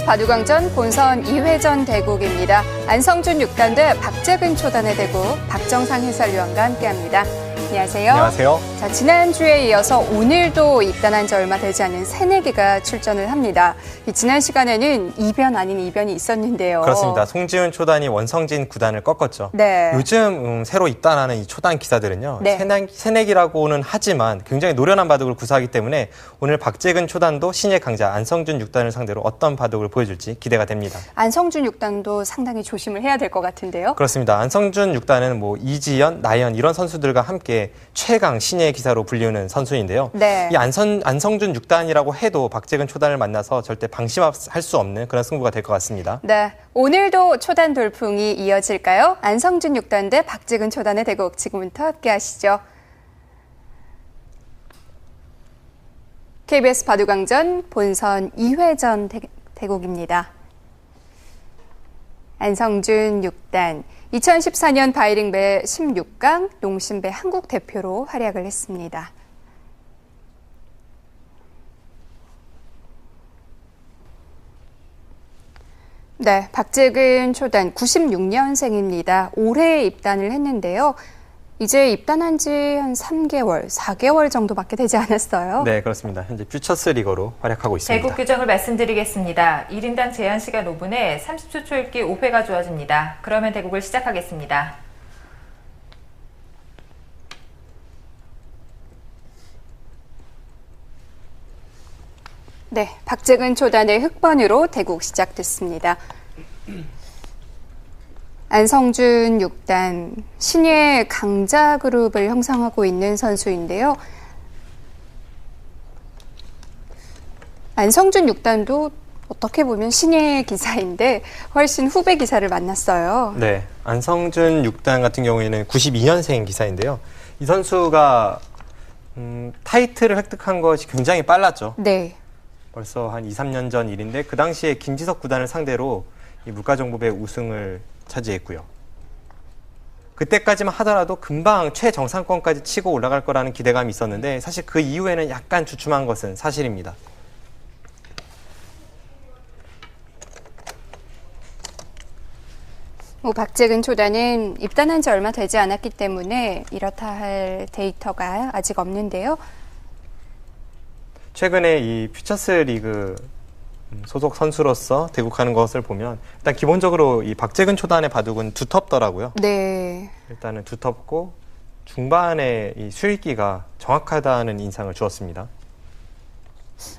바둑왕전 본선 2회전 대국입니다. 안성준 6단 대 박재근 초단의 대국, 박정상 해설위원과 함께합니다. 안녕하세요. 안녕하세요. 자, 지난주에 이어서 오늘도 입단한 지 얼마 되지 않은 새내기가 출전을 합니다. 지난 시간에는 이변 아닌 이변이 있었는데요. 그렇습니다. 송지훈 초단이 원성진 9단을 꺾었죠. 네. 요즘 새로 입단하는 이 초단 기사들은요. 네. 새내기라고는 하지만 굉장히 노련한 바둑을 구사하기 때문에 오늘 박재근 초단도 신예 강자 안성준 6단을 상대로 어떤 바둑을 보여줄지 기대가 됩니다. 안성준 6단도 상당히 조심을 해야 될 것 같은데요. 그렇습니다. 안성준 6단은 이지연, 나연 이런 선수들과 함께 최강 신예 기사로 불리우는 선수인데요. 네. 이 안성준 6단이라고 해도 박재근 초단을 만나서 절대 방심할 수 없는 그런 승부가 될 것 같습니다. 네, 오늘도 초단 돌풍이 이어질까요? 안성준 6단 대 박재근 초단의 대국, 지금부터 함께 하시죠. KBS 바둑왕전 본선 2회전 대국입니다. 안성준 6단, 2014년 바이링배 16강 농심배 한국 대표로 활약을 했습니다. 네, 박재근 초단 96년생입니다. 올해 입단을 했는데요. 이제 입단한 지 한 3개월, 4개월 정도밖에 되지 않았어요. 네, 그렇습니다. 현재 퓨처스 리거로 활약하고 있습니다. 대국 규정을 말씀드리겠습니다. 1인당 제한 시간 5분에 30초 초읽기 5회가 주어집니다. 그러면 대국을 시작하겠습니다. 네, 박재근 초단의 흑번으로 대국 시작됐습니다. 안성준 6단, 신예 강자 그룹을 형성하고 있는 선수인데요. 안성준 6단도 어떻게 보면 신예 기사인데 훨씬 후배 기사를 만났어요. 네, 안성준 6단 같은 경우에는 92년생 기사인데요. 이 선수가 타이틀을 획득한 것이 굉장히 빨랐죠. 네. 벌써 한 2, 3년 전 일인데 그 당시에 김지석 9단을 상대로 이 물가정보배 우승을 차지했고요. 그때까지만 하더라도 금방 최정상권까지 치고 올라갈 거라는 기대감이 있었는데 사실 그 이후에는 약간 주춤한 것은 사실입니다. 박재근 초단은 입단한 지 얼마 되지 않았기 때문에 이렇다 할 데이터가 아직 없는데요. 최근에 이 퓨처스 리그 소속 선수로서 대국하는 것을 보면 일단 기본적으로 이 박재근 초단의 바둑은 두텁더라고요. 네. 일단은 두텁고 중반에 이 수익기가 정확하다는 인상을 주었습니다.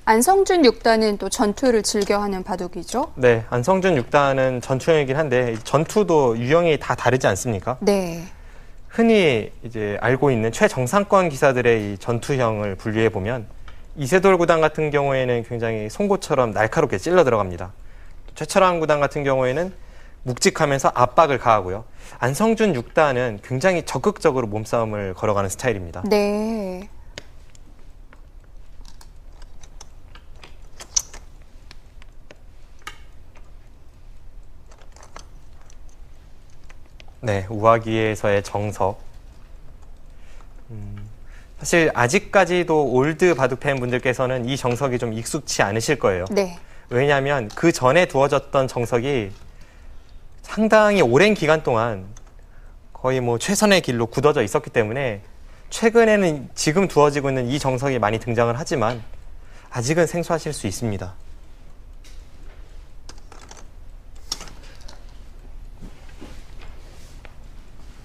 안성준 6단은 또 전투를 즐겨하는 바둑이죠? 네, 안성준 6단은 전투형이긴 한데 전투도 유형이 다 다르지 않습니까? 네. 흔히 이제 알고 있는 최정상권 기사들의 이 전투형을 분류해 보면 이세돌 9단 같은 경우에는 굉장히 송곳처럼 날카롭게 찔러 들어갑니다. 최철환 9단 같은 경우에는 묵직하면서 압박을 가하고요. 안성준 6단은 굉장히 적극적으로 몸싸움을 걸어가는 스타일입니다. 네. 네, 우하기에서의 정석. 사실 아직까지도 올드 바둑 팬 분들께서는 이 정석이 좀 익숙치 않으실 거예요. 네. 왜냐하면 그 전에 두어졌던 정석이 상당히 오랜 기간 동안 거의 최선의 길로 굳어져 있었기 때문에 최근에는 지금 두어지고 있는 이 정석이 많이 등장을 하지만 아직은 생소하실 수 있습니다.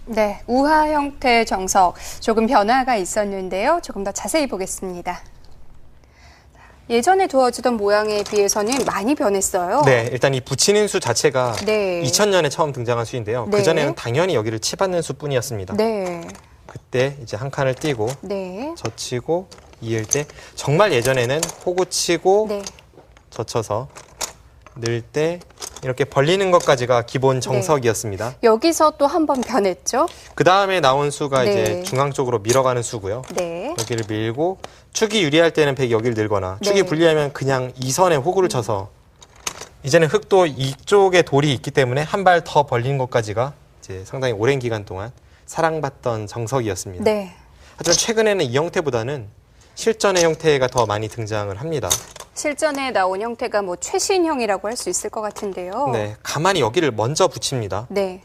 네, 우하 형태의 정석, 조금 변화가 있었는데요. 조금 더 자세히 보겠습니다. 예전에 두어지던 모양에 비해서는 많이 변했어요. 네, 일단 이 붙이는 수 자체가 네. 2000년에 처음 등장한 수인데요. 네. 그전에는 당연히 여기를 치받는 수뿐이었습니다. 네. 그때 이제 한 칸을 띄고 네. 젖히고 이을 때 정말 예전에는 호구 치고 네. 젖혀서 넣을 때 이렇게 벌리는 것까지가 기본 정석이었습니다. 여기서 또 한 번 변했죠? 그 다음에 나온 수가 네. 이제 중앙 쪽으로 밀어가는 수고요. 네. 여기를 밀고 축이 유리할 때는 백이 여기를 늘거나 축이 네. 불리하면 그냥 이 선에 호구를 쳐서 이제는 흙도 이쪽에 돌이 있기 때문에 한 발 더 벌리는 것까지가 이제 상당히 오랜 기간 동안 사랑받던 정석이었습니다. 네. 하지만 최근에는 이 형태보다는 실전의 형태가 더 많이 등장을 합니다. 실전에 나온 형태가 뭐 최신형이라고 할 수 있을 것 같은데요. 네, 가만히 여기를 먼저 붙입니다. 네.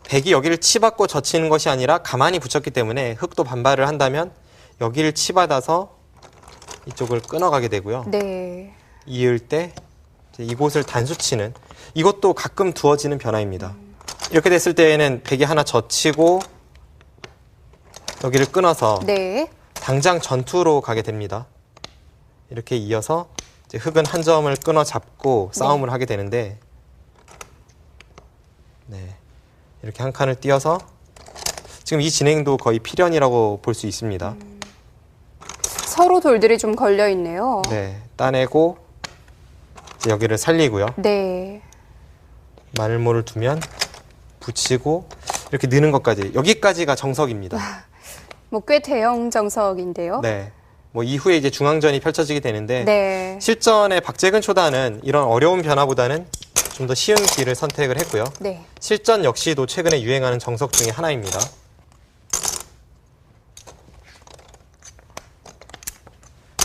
백이 여기를 치받고 젖히는 것이 아니라 가만히 붙였기 때문에 흙도 반발을 한다면 여기를 치받아서 이쪽을 끊어가게 되고요. 네. 이을 때 이제 이곳을 단수치는 이것도 가끔 두어지는 변화입니다. 이렇게 됐을 때에는 백이 하나 젖히고 여기를 끊어서 네. 당장 전투로 가게 됩니다. 이렇게 이어서 이제 흙은 한 점을 끊어 잡고 싸움을 하게 되는데, 네, 이렇게 한 칸을 띄어서 지금 이 진행도 거의 필연이라고 볼 수 있습니다. 서로 돌들이 좀 걸려 있네요. 네, 따내고 이제 여기를 살리고요. 네. 마늘모를 두면 붙이고 이렇게 느는 것까지, 여기까지가 정석입니다. 뭐 꽤 대형 정석인데요. 네, 뭐 이후에 이제 중앙전이 펼쳐지게 되는데 네. 실전의 박재근 초단은 이런 어려운 변화보다는 좀 더 쉬운 길을 선택을 했고요. 네. 실전 역시도 최근에 유행하는 정석 중에 하나입니다.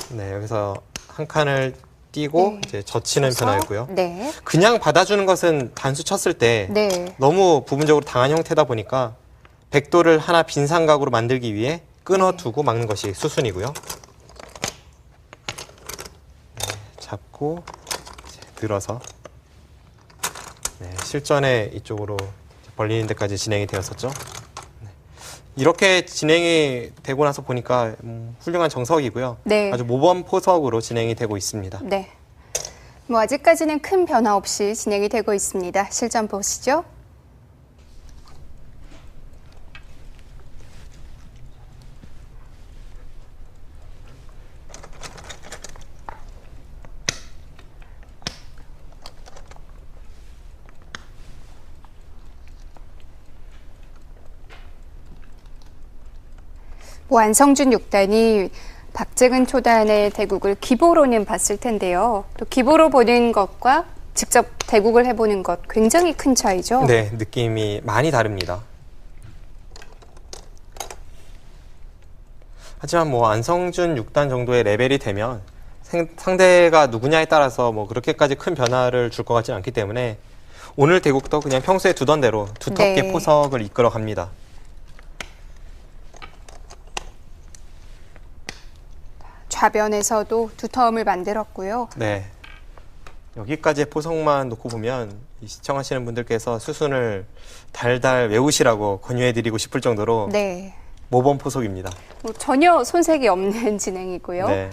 네, 여기서 한 칸을 띄고 네. 이제 젖히는 서서. 변화였고요. 네. 그냥 받아주는 것은 단수 쳤을 때 네. 너무 부분적으로 당한 형태다 보니까 백도를 하나 빈 삼각으로 만들기 위해 끊어두고 막는 것이 수순이고요. 네, 잡고 이제 들어서 네, 실전에 이쪽으로 벌리는 데까지 진행이 되었었죠. 네. 이렇게 진행이 되고 나서 보니까 훌륭한 정석이고요. 네. 아주 모범 포석으로 진행이 되고 있습니다. 네. 뭐 아직까지는 큰 변화 없이 진행이 되고 있습니다. 실전 보시죠. 뭐 안성준 6단이 박재근 초단의 대국을 기보로는 봤을 텐데요. 또 기보로 보는 것과 직접 대국을 해보는 것 굉장히 큰 차이죠. 네, 느낌이 많이 다릅니다. 하지만 뭐 안성준 6단 정도의 레벨이 되면 상대가 누구냐에 따라서 뭐 그렇게까지 큰 변화를 줄 것 같지는 않기 때문에 오늘 대국도 그냥 평소에 두던 대로 두텁게 네. 포석을 이끌어 갑니다. 좌변에서도 두터움을 만들었고요. 네. 여기까지의 포석만 놓고 보면 이 시청하시는 분들께서 수순을 달달 외우시라고 권유해드리고 싶을 정도로 네. 모범 포석입니다. 뭐 전혀 손색이 없는 진행이고요. 네.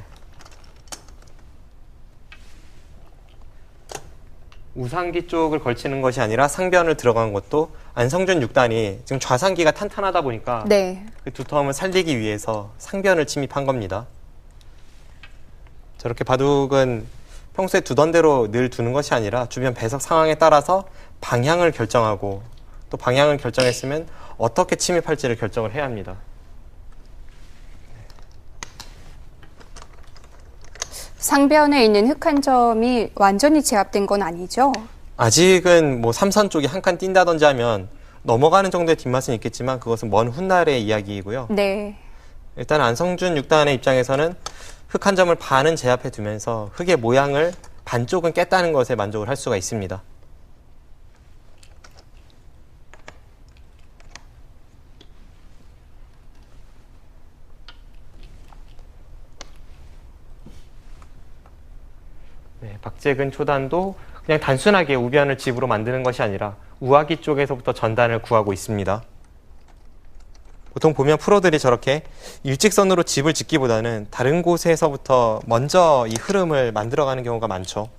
우상기 쪽을 걸치는 것이 아니라 상변을 들어간 것도 안성준 6단이 지금 좌상기가 탄탄하다 보니까 네. 그 두터움을 살리기 위해서 상변을 침입한 겁니다. 저렇게 바둑은 평소에 두던 대로 늘 두는 것이 아니라 주변 배석 상황에 따라서 방향을 결정하고 또 방향을 결정했으면 어떻게 침입할지를 결정을 해야 합니다. 상변에 있는 흙 한 점이 완전히 제압된 건 아니죠? 아직은 뭐 삼선 쪽이 한 칸 뛴다든지 하면 넘어가는 정도의 뒷맛은 있겠지만 그것은 먼 훗날의 이야기이고요. 네. 일단 안성준 6단의 입장에서는 흙 한 점을 반은 제압해 두면서 흙의 모양을 반쪽은 깼다는 것에 만족을 할 수가 있습니다. 네, 박재근 초단도 그냥 단순하게 우변을 집으로 만드는 것이 아니라 우아기 쪽에서부터 전단을 구하고 있습니다. 보통 보면 프로들이 저렇게 일직선으로 집을 짓기보다는 다른 곳에서부터 먼저 이 흐름을 만들어가는 경우가 많죠.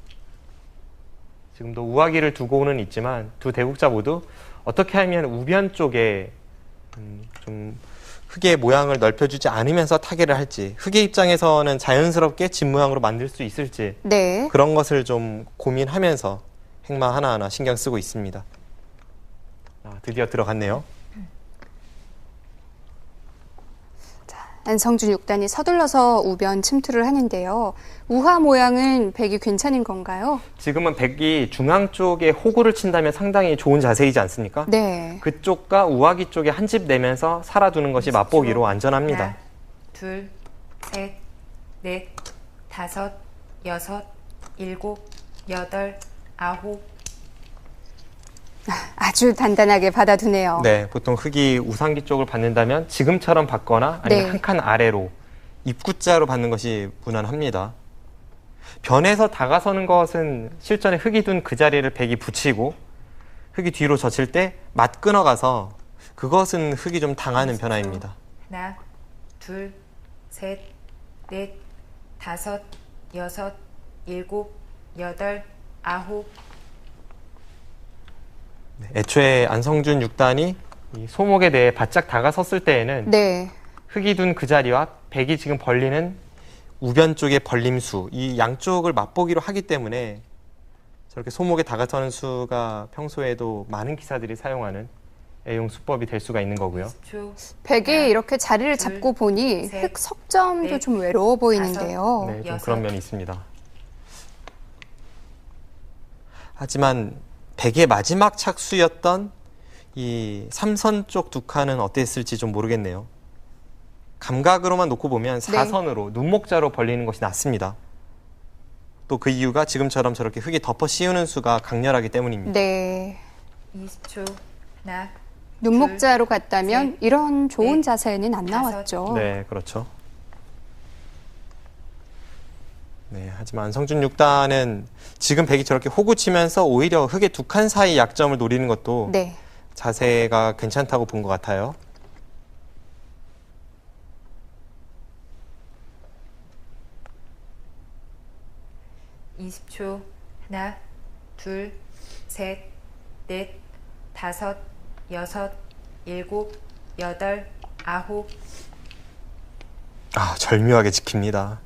지금도 우아기를 두고는 있지만 두 대국자 모두 어떻게 하면 우변 쪽에 좀 흙의 모양을 넓혀주지 않으면서 타개를 할지, 흙의 입장에서는 자연스럽게 집 모양으로 만들 수 있을지 네. 그런 것을 좀 고민하면서 행마 하나하나 신경 쓰고 있습니다. 드디어 들어갔네요. 안성준 6단이 서둘러서 우변 침투를 하는데요. 우화 모양은 백이 괜찮은 건가요? 지금은 백이 중앙 쪽에 호구를 친다면 상당히 좋은 자세이지 않습니까? 네. 그쪽과 우아기 쪽에 한 집 내면서 살아두는 것이 맛보기로 안전합니다. 하나, 둘, 셋, 넷, 다섯, 여섯, 일곱, 여덟, 아홉. 아주 단단하게 받아두네요. 네, 보통 흙이 우상기 쪽을 받는다면 지금처럼 받거나 아니면 네. 한 칸 아래로 입구자로 받는 것이 무난합니다. 변에서 다가서는 것은 실전에 흙이 둔 그 자리를 백이 붙이고 흙이 뒤로 젖힐 때 맞 끊어가서 그것은 흙이 좀 당하는 변화입니다. 하나, 둘, 셋, 넷, 다섯, 여섯, 일곱, 여덟, 아홉. 네, 애초에 안성준 6단이 이 소목에 대해 바짝 다가섰을 때에는 네. 흙이 둔 그 자리와 백이 지금 벌리는 우변 쪽의 벌림수, 이 양쪽을 맛보기로 하기 때문에 저렇게 소목에 다가서는 수가 평소에도 많은 기사들이 사용하는 애용 수법이 될 수가 있는 거고요. 10초. 백이 하나, 이렇게 자리를 둘, 잡고 보니 셋, 흙 석점도 넷, 좀 외로워 보이는데요. 네, 좀 여섯. 그런 면이 있습니다. 하지만 백의 마지막 착수였던 이 삼선 쪽 두 칸은 어땠을지 좀 모르겠네요. 감각으로만 놓고 보면 사선으로 눈목자로 벌리는 것이 낫습니다. 또 그 이유가 지금처럼 저렇게 흙이 덮어 씌우는 수가 강렬하기 때문입니다. 네. 20초. 하나, 눈목자로 갔다면 셋, 이런 좋은 넷, 자세는 안 다섯. 나왔죠. 네, 그렇죠. 네, 하지만 안성준 6단은 지금 백이 저렇게 호구 치면서 오히려 흙의 두 칸 사이 약점을 노리는 것도 네. 자세가 괜찮다고 본 것 같아요. 네. 20초. 하나, 둘, 셋, 넷, 다섯, 여섯, 일곱, 여덟, 아홉. 아, 절묘하게 지킵니다.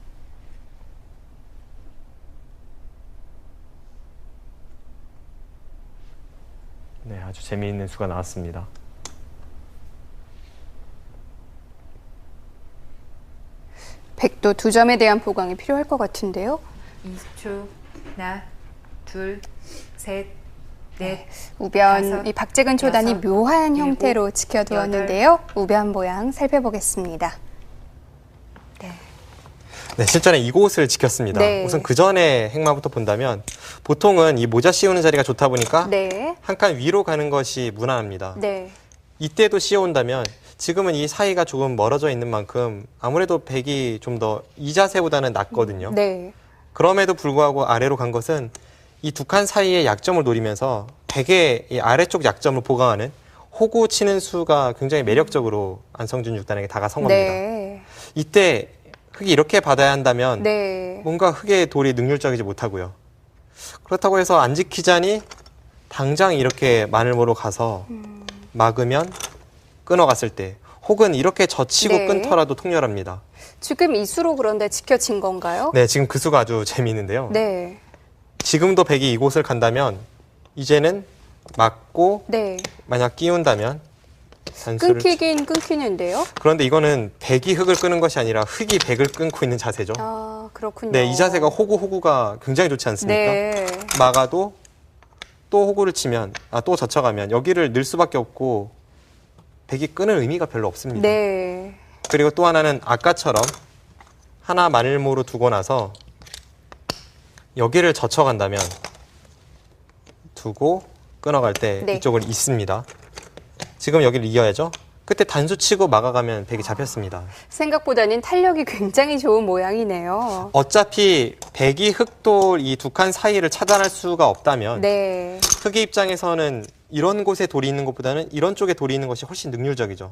네, 아주 재미있는 수가 나왔습니다. 백도 두 점에 대한 보강이 필요할 것 같은데요. 20초. 하나, 둘, 셋, 넷, 우변, 다섯, 이 박재근 초단이 여섯, 묘한 일곱, 형태로 지켜두었는데요. 우변 모양 살펴보겠습니다. 네, 실전에 이곳을 지켰습니다. 네. 우선 그 전에 행마부터 본다면 보통은 이 모자 씌우는 자리가 좋다 보니까 네. 한 칸 위로 가는 것이 무난합니다. 네. 이때도 씌워온다면 지금은 이 사이가 조금 멀어져 있는 만큼 아무래도 백이 좀 더 이 자세보다는 낫거든요. 네. 그럼에도 불구하고 아래로 간 것은 이 두 칸 사이의 약점을 노리면서 백의 이 아래쪽 약점을 보강하는 호구 치는 수가 굉장히 매력적으로 안성준 6단에게 다가선 겁니다. 네. 이때 흙이 이렇게 받아야 한다면 네. 뭔가 흙의 돌이 능률적이지 못하고요. 그렇다고 해서 안 지키자니 당장 이렇게 마늘모로 가서 막으면 끊어갔을 때 혹은 이렇게 젖히고 네. 끊더라도 통렬합니다. 지금 이 수로 그런데 지켜진 건가요? 네, 지금 그 수가 아주 재미있는데요. 네. 지금도 백이 이곳을 간다면 이제는 막고 네. 만약 끼운다면 단수를 끊기긴 끊기는데요. 그런데 이거는 백이 흙을 끄는 것이 아니라 흙이 백을 끊고 있는 자세죠. 아, 그렇군요. 네, 이 자세가 호구가 굉장히 좋지 않습니까? 네. 막아도 또 호구를 치면 또 젖혀가면 여기를 늘 수밖에 없고 백이 끊을 의미가 별로 없습니다. 네. 그리고 또 하나는 아까처럼 하나 마늘모로 두고 나서 여기를 젖혀간다면 두고 끊어갈 때 네. 이쪽을 잇습니다. 지금 여기를 이어야죠. 그때 단수 치고 막아가면 백이 잡혔습니다. 생각보다는 탄력이 굉장히 좋은 모양이네요. 어차피 백이 흙돌 이 두 칸 사이를 차단할 수가 없다면 네. 흙의 입장에서는 이런 곳에 돌이 있는 것보다는 이런 쪽에 돌이 있는 것이 훨씬 능률적이죠.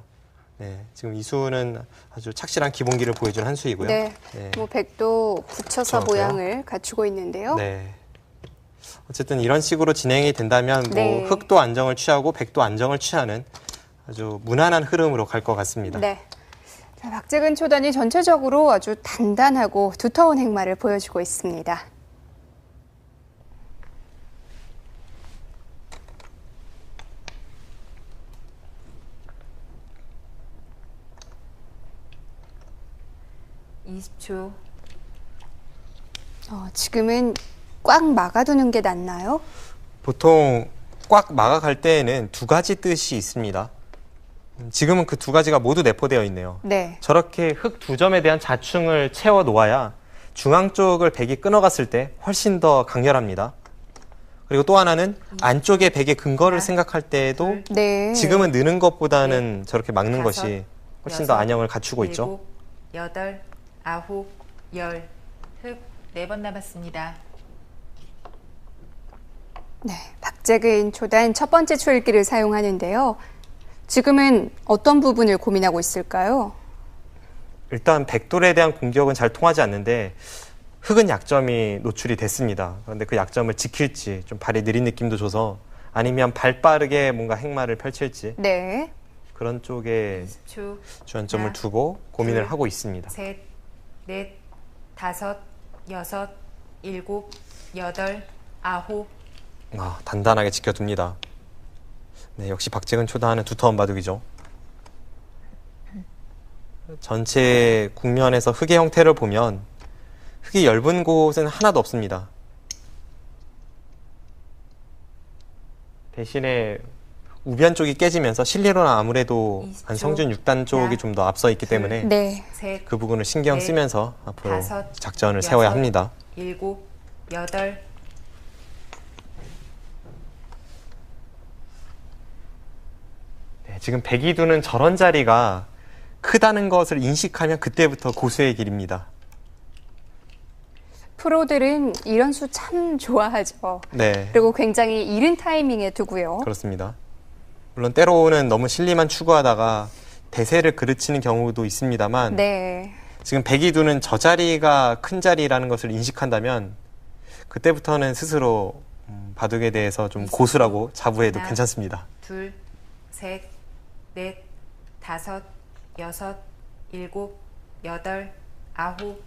네, 지금 이 수는 아주 착실한 기본기를 보여준 한 수이고요. 네. 네. 뭐 백도 붙여서 그렇고요. 모양을 갖추고 있는데요. 네. 어쨌든 이런 식으로 진행이 된다면 네. 뭐 흙도 안정을 취하고 백도 안정을 취하는 아주 무난한 흐름으로 갈 것 같습니다. 네. 자, 박재근 초단이 전체적으로 아주 단단하고 두터운 행마를 보여주고 있습니다. (20초) 지금은 꽉 막아두는 게 낫나요? 보통 꽉 막아갈 때에는 두 가지 뜻이 있습니다. 지금은 그 두 가지가 모두 내포되어 있네요. 네. 저렇게 흙 두 점에 대한 자충을 채워 놓아야 중앙 쪽을 백이 끊어갔을 때 훨씬 더 강렬합니다. 그리고 또 하나는 안쪽에 백의 근거를 생각할 때에도 네. 지금은 느는 것보다는 저렇게 막는 다섯, 것이 훨씬 더 여섯, 안형을 갖추고 있죠. 7, 8, 9, 10. 흑 4번 남았습니다. 네, 박재근 초단 첫 번째 초읽기를 사용하는데요. 지금은 어떤 부분을 고민하고 있을까요? 일단 백돌에 대한 공격은 잘 통하지 않는데 흑은 약점이 노출이 됐습니다. 그런데 그 약점을 지킬지 좀 발이 느린 느낌도 줘서 아니면 발 빠르게 뭔가 행마를 펼칠지 네. 그런 쪽에 10초. 주안점을 하나, 두고 고민을 둘, 하고 있습니다. 셋, 넷, 다섯, 여섯, 일곱, 여덟, 아홉. 단단하게 지켜둡니다. 네, 역시 박재근 초단은 두터운 바둑이죠. 전체 국면에서 흑의 형태를 보면 흑이 엷은 곳은 하나도 없습니다. 대신에 우변 쪽이 깨지면서 실리로는 아무래도 20초. 안성준 6단 쪽이 하나, 좀 더 앞서 있기 때문에 네. 셋, 그 부분을 신경 넷, 쓰면서 앞으로 다섯, 작전을 여섯, 세워야 합니다. 일곱, 여덟. 네, 지금 백이 두는 저런 자리가 크다는 것을 인식하면 그때부터 고수의 길입니다. 프로들은 이런 수 참 좋아하죠. 네, 그리고 굉장히 이른 타이밍에 두고요. 그렇습니다. 물론 때로는 너무 실리만 추구하다가 대세를 그르치는 경우도 있습니다만 네. 지금 백이 두는 저 자리가 큰 자리라는 것을 인식한다면 그때부터는 스스로 바둑에 대해서 좀 고수라고 자부해도 하나, 괜찮습니다. 둘, 셋, 넷, 다섯, 여섯, 일곱, 여덟, 아홉.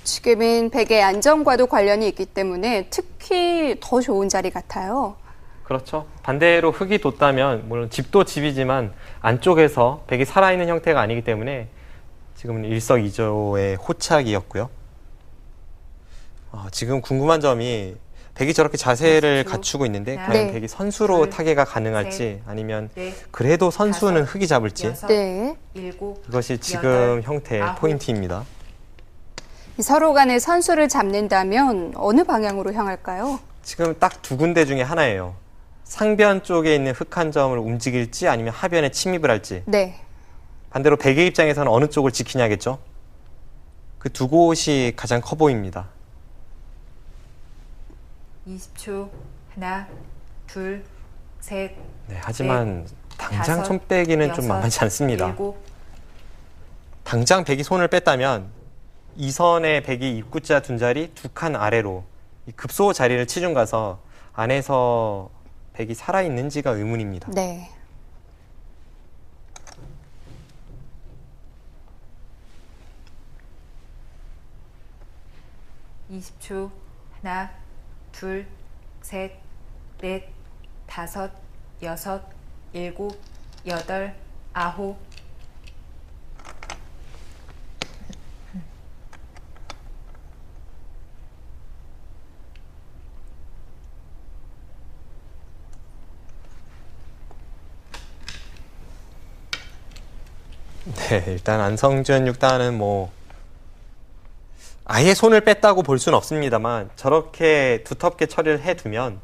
지금은 백의 안정과도 관련이 있기 때문에 특히 더 좋은 자리 같아요. 그렇죠. 반대로 흑이 뒀다면 물론 집도 집이지만 안쪽에서 백이 살아있는 형태가 아니기 때문에 지금은 일석이조의 호착이었고요. 지금 궁금한 점이 백이 저렇게 자세를 선수. 갖추고 있는데 하나, 과연 네. 백이 선수로 둘, 타개가 가능할지 셋, 아니면 넷, 그래도 선수는 다섯, 흑이 잡을지 여섯, 네. 일곱, 그것이 지금 여덟, 형태의 아홉. 포인트입니다. 서로 간에 선수를 잡는다면 어느 방향으로 향할까요? 지금 딱 두 군데 중에 하나예요. 상변 쪽에 있는 흑 한 점을 움직일지 아니면 하변에 침입을 할지. 네. 반대로 백의 입장에서는 어느 쪽을 지키냐겠죠. 그 두 곳이 가장 커 보입니다. 20초. 하나, 둘, 셋, 네, 하지만 당장 다섯, 손 빼기는 좀 여섯, 만만치 않습니다. 일곱. 당장 백이 손을 뺐다면 이 선에 백이 입구자 둔 자리 두 칸 아래로 이 급소 자리를 치중 가서 안에서 백이 살아있는지가 의문입니다. 네. 이십 초. 하나, 둘, 셋, 넷, 다섯, 여섯, 일곱, 여덟, 아홉. 네, 일단 안성준 6단은 뭐 아예 손을 뺐다고 볼 수는 없습니다만 저렇게 두텁게 처리를 해두면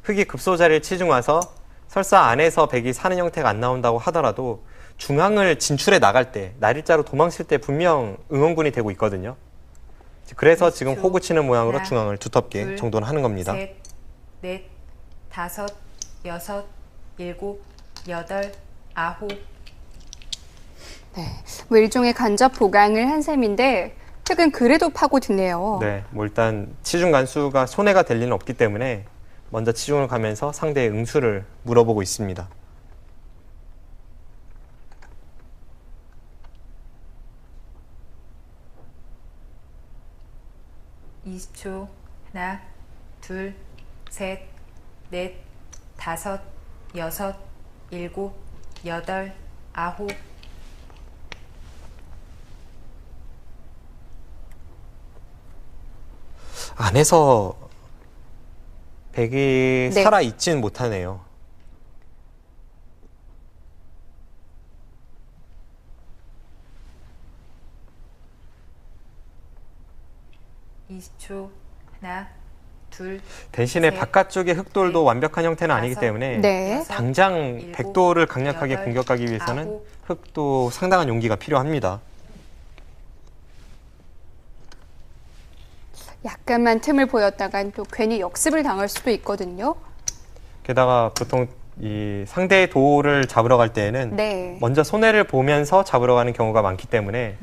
흑이 급소 자리를 치중 와서 설사 안에서 백이 사는 형태가 안 나온다고 하더라도 중앙을 진출해 나갈 때 날일자로 도망칠 때 분명 응원군이 되고 있거든요. 그래서 지금 호구 치는 모양으로 하나, 중앙을 두텁게 둘, 정돈을 하는 겁니다. 셋, 넷, 다섯, 여섯, 일곱, 여덟, 아홉. 네. 뭐 일종의 간접 보강을 한 셈인데 흑은 그래도 파고드네요. 네, 뭐 일단 치중 간수가 손해가 될 리는 없기 때문에 먼저 치중을 가면서 상대의 응수를 물어보고 있습니다. 이십 초. 하나, 둘, 셋, 넷, 다섯, 여섯, 일곱, 여덟, 아홉. 안에서 백이 네. 살아있지는 못하네요. 20초. 하나, 둘, 대신에 셋, 바깥쪽의 흑돌도 넷, 완벽한 형태는 아니기 다섯, 때문에 네. 여섯, 당장 일곱, 백도를 강력하게 여덟, 공격하기 위해서는 아홉. 흑도 상당한 용기가 필요합니다. 약간만 틈을 보였다간 또 괜히 역습을 당할 수도 있거든요. 게다가 보통 이 상대의 도를 잡으러 갈 때에는 네. 먼저 손해를 보면서 잡으러 가는 경우가 많기 때문에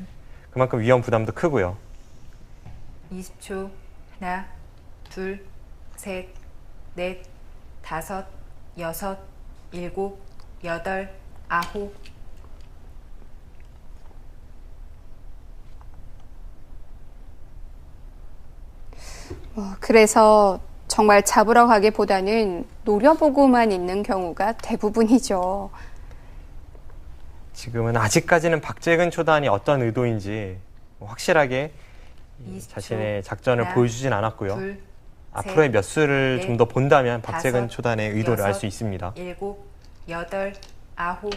그만큼 위험 부담도 크고요. 20초. 하나, 둘, 셋, 넷, 다섯, 여섯, 일곱, 여덟, 아홉. 그래서 정말 잡으러 가기보다는 노려보고만 있는 경우가 대부분이죠. 지금은 아직까지는 박재근 초단이 어떤 의도인지 확실하게 20초. 자신의 작전을 하나, 보여주진 않았고요. 둘, 앞으로의 셋, 몇 수를 넷, 좀 더 본다면 박재근 다섯, 초단의 의도를 알 여섯, 수 있습니다. 일곱, 여덟, 아홉.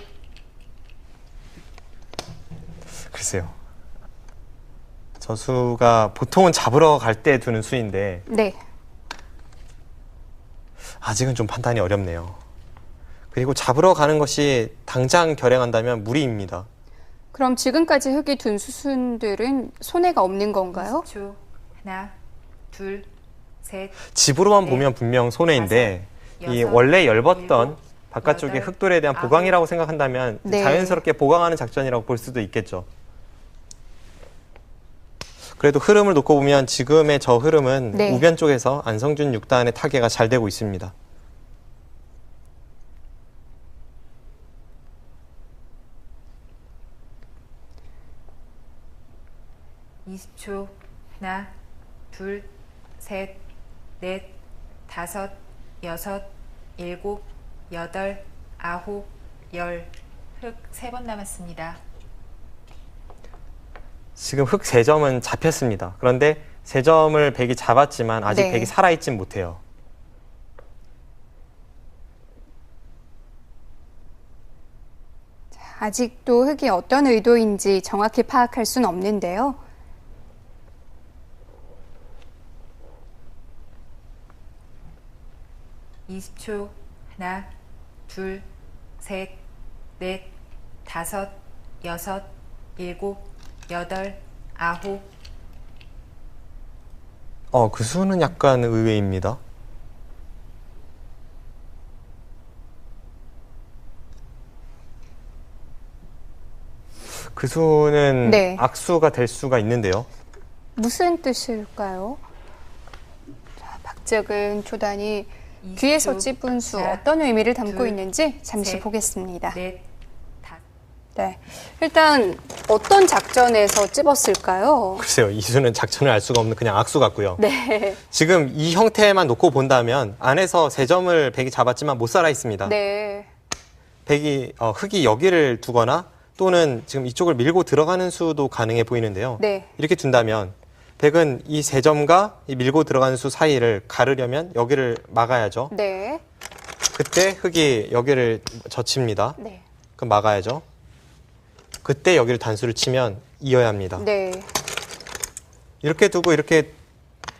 글쎄요. 저 수가 보통은 잡으러 갈 때 두는 수인데 네. 아직은 좀 판단이 어렵네요. 그리고 잡으러 가는 것이 당장 결행한다면 무리입니다. 그럼 지금까지 흑이 둔 수순들은 손해가 없는 건가요? 20초. 하나, 둘, 셋, 집으로만 넷, 보면 분명 손해인데 다섯, 이 여섯, 원래 열었던 일곱, 바깥쪽의 여덟, 흑돌에 대한 아홉. 보강이라고 생각한다면 네. 자연스럽게 보강하는 작전이라고 볼 수도 있겠죠. 그래도 흐름을 놓고 보면 지금의 저 흐름은 네. 우변 쪽에서 안성준 6단의 타개가 잘 되고 있습니다. 이십 초. 하나, 둘, 셋, 넷, 다섯, 여섯, 일곱, 여덟, 아홉, 열. 흑 3번 남았습니다. 지금 흑 3점은 잡혔습니다. 그런데 3점을 백이 잡았지만 아직 네. 백이 살아있진 못해요. 아직도 흑이 어떤 의도인지 정확히 파악할 수는 없는데요. 이십 초. 하나, 둘, 셋, 넷, 다섯, 여섯, 일곱, 여덟, 아홉. 그 수는 약간 의외입니다. 그 수는 네. 악수가 될 수가 있는데요. 무슨 뜻일까요? 자, 박재근 초단이 20초. 귀에서 찝은 수 하나, 어떤 의미를 담고 둘, 있는지 잠시 셋, 보겠습니다. 넷, 다. 네. 일단 어떤 작전에서 찝었을까요? 글쎄요, 이 수는 작전을 알 수가 없는 그냥 악수 같고요. 네. 지금 이 형태만 놓고 본다면 안에서 3점을 백이 잡았지만 못 살아 있습니다. 네. 백이 흑이 여기를 두거나 또는 지금 이쪽을 밀고 들어가는 수도 가능해 보이는데요. 네. 이렇게 둔다면 백은 이 3점과 이 밀고 들어가는 수 사이를 가르려면 여기를 막아야죠. 네. 그때 흑이 여기를 젖힙니다. 네. 그럼 막아야죠. 그때 여기를 단수를 치면 이어야 합니다. 네. 이렇게 두고 이렇게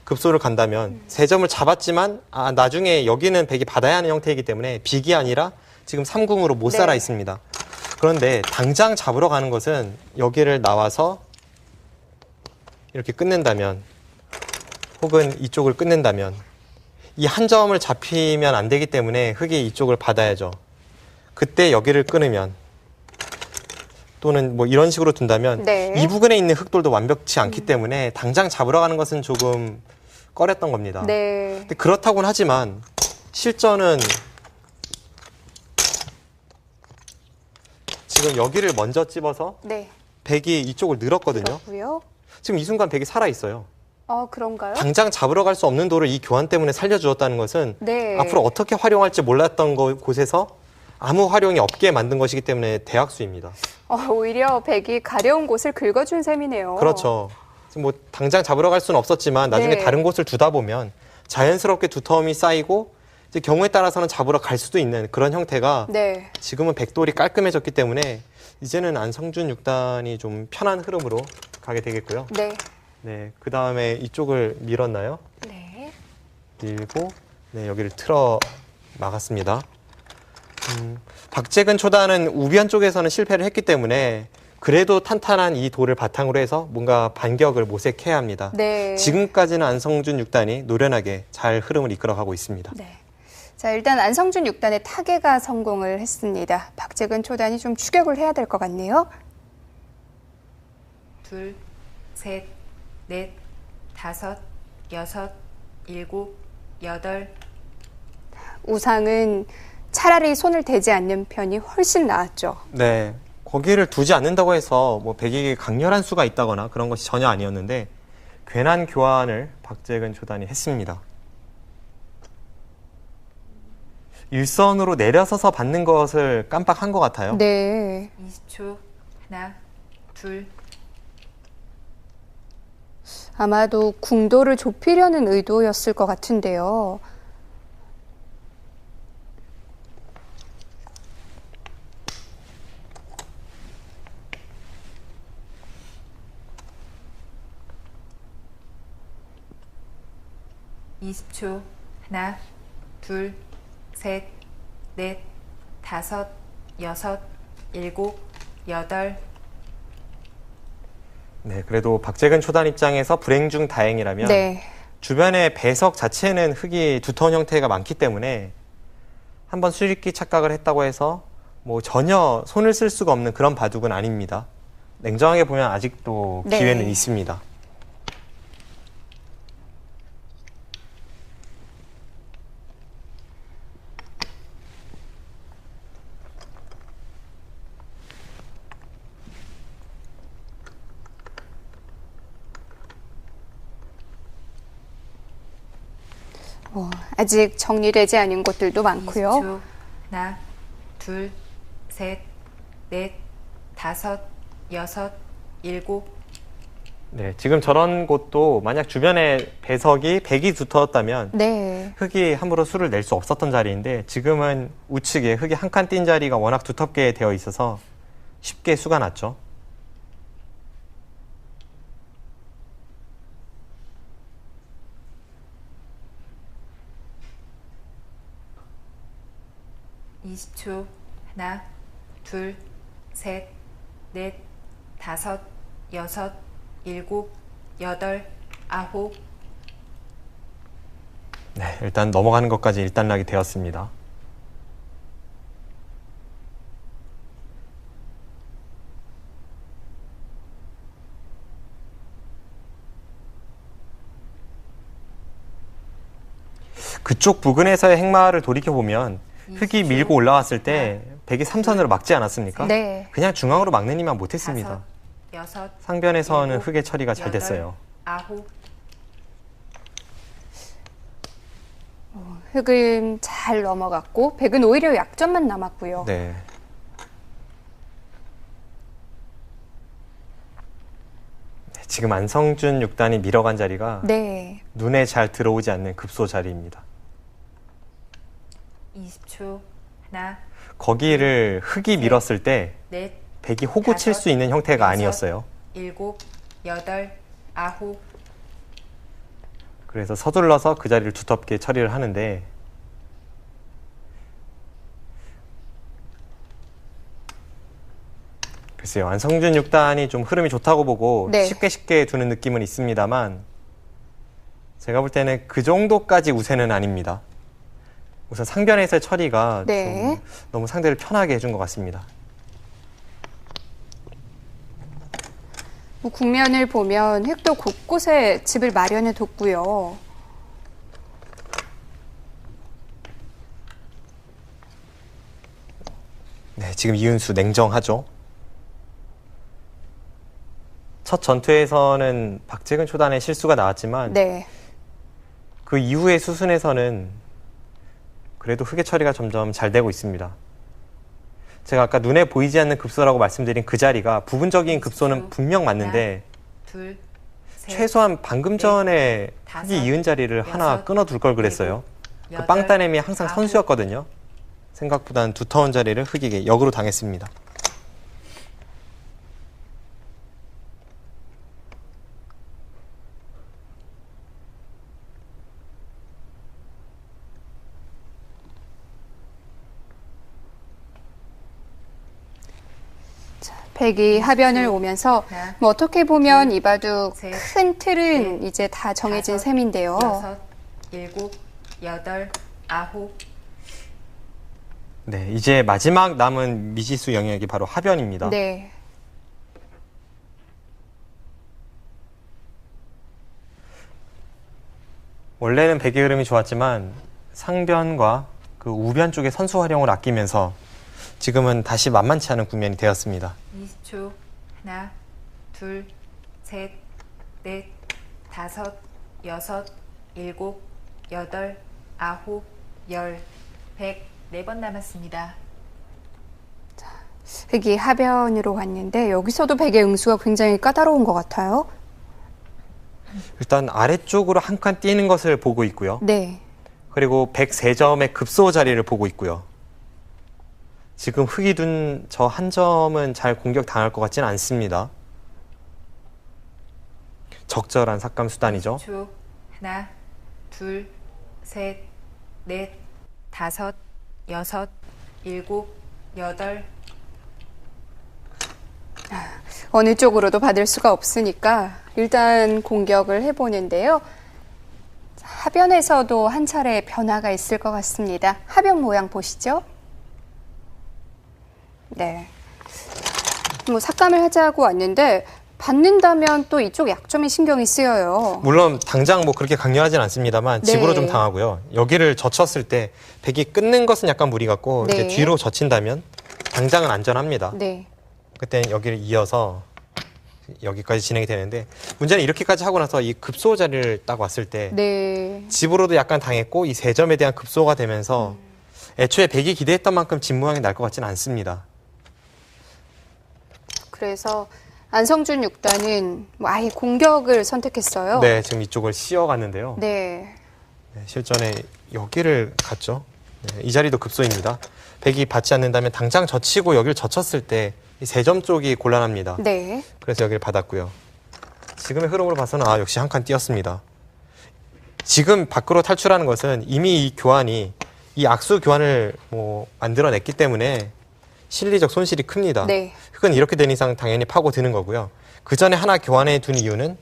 급소를 간다면 3점을 잡았지만 나중에 여기는 백이 받아야 하는 형태이기 때문에 빅이 아니라 지금 3궁으로 못 네. 살아 있습니다. 그런데 당장 잡으러 가는 것은 여기를 나와서 이렇게 끝낸다면 혹은 이쪽을 끝낸다면 이 한 점을 잡히면 안 되기 때문에 흑이 이쪽을 받아야죠. 그때 여기를 끊으면 또는 뭐 이런 식으로 둔다면 네. 이 부근에 있는 흑돌도 완벽치 않기 때문에 당장 잡으러 가는 것은 조금 꺼렸던 겁니다. 네. 근데 그렇다고는 하지만 실전은 지금 여기를 먼저 찝어서 네. 백이 이쪽을 늘었거든요. 그렇고요. 지금 이 순간 백이 살아있어요. 그런가요? 당장 잡으러 갈 수 없는 돌을 이 교환 때문에 살려주었다는 것은 네. 앞으로 어떻게 활용할지 몰랐던 곳에서 아무 활용이 없게 만든 것이기 때문에 대학수입니다. 오히려 백이 가려운 곳을 긁어준 셈이네요. 그렇죠. 지금 뭐 당장 잡으러 갈 수는 없었지만 나중에 네. 다른 곳을 두다 보면 자연스럽게 두터움이 쌓이고 이제 경우에 따라서는 잡으러 갈 수도 있는 그런 형태가 네. 지금은 백돌이 깔끔해졌기 때문에 이제는 안성준 6단이 좀 편한 흐름으로 가게 되겠고요. 네. 네, 그 다음에 이쪽을 밀었나요? 네. 밀고, 네, 여기를 틀어 막았습니다. 박재근 초단은 우변 쪽에서는 실패를 했기 때문에 그래도 탄탄한 이 돌을 바탕으로 해서 뭔가 반격을 모색해야 합니다. 네. 지금까지는 안성준 6단이 노련하게 잘 흐름을 이끌어가고 있습니다. 네. 자, 일단 안성준 6단의 타개가 성공을 했습니다. 박재근 초단이 좀 추격을 해야 될 것 같네요. 둘, 셋, 넷, 다섯, 여섯, 일곱, 여덟. 우상은 차라리 손을 대지 않는 편이 훨씬 나았죠. 네, 거기를 두지 않는다고 해서 뭐 백에게 강렬한 수가 있다거나 그런 것이 전혀 아니었는데 괜한 교환을 박재근 초단이 했습니다. 일선으로 내려서서 받는 것을 깜빡한 것 같아요. 네. 20초. 하나, 둘. 아마도 궁도를 좁히려는 의도였을 것 같은데요. 이십 초. 하나, 둘, 셋, 넷, 다섯, 여섯, 일곱, 여덟. 네, 그래도 박재근 초단 입장에서 불행 중 다행이라면 네. 주변의 배석 자체는 흙이 두터운 형태가 많기 때문에 한번 수직기 착각을 했다고 해서 뭐 전혀 손을 쓸 수가 없는 그런 바둑은 아닙니다. 냉정하게 보면 아직도 네. 기회는 있습니다. 아직 정리되지 않은 곳들도 많고요. 20초. 하나, 둘, 셋, 넷, 다섯, 여섯, 일곱. 네, 지금 저런 곳도 만약 주변에 배석이 백이 두터웠다면 네. 흙이 함부로 수를 낼 수 없었던 자리인데 지금은 우측에 흙이 한 칸 띈 자리가 워낙 두텁게 되어 있어서 쉽게 수가 났죠. 이십 초. 하나, 둘, 셋, 넷, 다섯, 여섯, 일곱, 여덟, 아홉. 네, 일단 넘어가는 것까지 일단락이 되었습니다. 그쪽 부근에서의 행마를 돌이켜보면 흙이 밀고 올라왔을 때 백이 삼선으로 막지 않았습니까? 네. 그냥 중앙으로 막는 이만 못했습니다. 다섯, 여섯, 상변에서는 일곱, 흙의 처리가 잘 여덟, 됐어요. 아홉. 흙은 잘 넘어갔고 백은 오히려 약점만 남았고요. 네. 지금 안성준 6단이 밀어간 자리가 네. 눈에 잘 들어오지 않는 급소 자리입니다. 20초. 하나, 거기를 흙이 밀었을 때 넷, 백이 호구 칠 수 있는 형태가 여섯, 아니었어요. 일곱, 여덟, 아홉. 그래서 서둘러서 그 자리를 두텁게 처리를 하는데 글쎄요. 안성준 6단이 좀 흐름이 좋다고 보고 네. 쉽게 두는 느낌은 있습니다만 제가 볼 때는 그 정도까지 우세는 아닙니다. 우선 상변에서의 처리가 네. 좀 너무 상대를 편하게 해준 것 같습니다. 뭐 국면을 보면 흙도 곳곳에 집을 마련해 뒀고요. 네, 지금 이윤수 냉정하죠. 첫 전투에서는 박재근 초단의 실수가 나왔지만 네. 그 이후의 수순에서는 그래도 흙의 처리가 점점 잘 되고 있습니다. 제가 아까 눈에 보이지 않는 급소라고 말씀드린 그 자리가 부분적인 급소는 분명 맞는데 둘, 셋, 최소한 방금 전에 다섯, 흙이 이은 자리를 하나 여섯, 끊어둘 걸 그랬어요. 그 여덟, 빵따냄이 항상 아홉. 선수였거든요. 생각보다는 두터운 자리를 흙에게 역으로 당했습니다. 백이 하변을 오면서 하나, 뭐 어떻게 보면 이 바둑 셋, 큰 틀은 넷, 이제 다 정해진 다섯, 셈인데요. 6, 7, 8, 9. 네, 이제 마지막 남은 미지수 영역이 바로 하변입니다. 네. 원래는 백의 흐름이 좋았지만 상변과 그 우변 쪽의 선수 활용을 아끼면서 지금은 다시 만만치 않은 국면이 되었습니다. 20초. 하나, 둘, 셋, 넷, 다섯, 여섯, 일곱, 여덟, 아홉, 열, 104번 남았습니다. 흑이 하변으로 왔는데 여기서도 백의 응수가 굉장히 까다로운 것 같아요. 일단 아래쪽으로 한 칸 뛰는 것을 보고 있고요. 네. 그리고 103점의 급소 자리를 보고 있고요. 지금 흑이 둔 저 한 점은 잘 공격당할 것 같지는 않습니다. 적절한 삭감 수단이죠. 10초. 하나, 둘, 셋, 넷, 다섯, 여섯, 일곱, 여덟. 어느 쪽으로도 받을 수가 없으니까 일단 공격을 해보는데요. 자, 하변에서도 한 차례 변화가 있을 것 같습니다. 하변 모양 보시죠. 네. 뭐 삭감을 하자고 왔는데 받는다면 또 이쪽 약점이 신경이 쓰여요. 물론 당장 뭐 그렇게 강렬하진 않습니다만 네. 집으로 좀 당하고요. 여기를 젖혔을 때 백이 끊는 것은 약간 무리 같고 네. 이제 뒤로 젖힌다면 당장은 안전합니다. 네. 그때는 여기를 이어서 여기까지 진행이 되는데 문제는 이렇게까지 하고 나서 이 급소 자리를 딱 왔을 때 네. 집으로도 약간 당했고 이 세 점에 대한 급소가 되면서 애초에 백이 기대했던 만큼 집 모양이 날 것 같지는 않습니다. 그래서 안성준 6단은 뭐 아예 공격을 선택했어요. 네, 지금 이쪽을 씌어갔는데요. 네. 네, 실전에 여기를 갔죠. 네, 이 자리도 급소입니다. 백이 받지 않는다면 당장 젖히고 여기를 젖혔을 때 이 세 점 쪽이 곤란합니다. 네. 그래서 여기를 받았고요. 지금의 흐름으로 봐서는 역시 한 칸 뛰었습니다. 지금 밖으로 탈출하는 것은 이미 이 교환이 이 악수 교환을 뭐 만들어냈기 때문에 실리적 손실이 큽니다. 네. 흑은 이렇게 된 이상 당연히 파고드는 거고요. 그 전에 하나 교환해 둔 이유는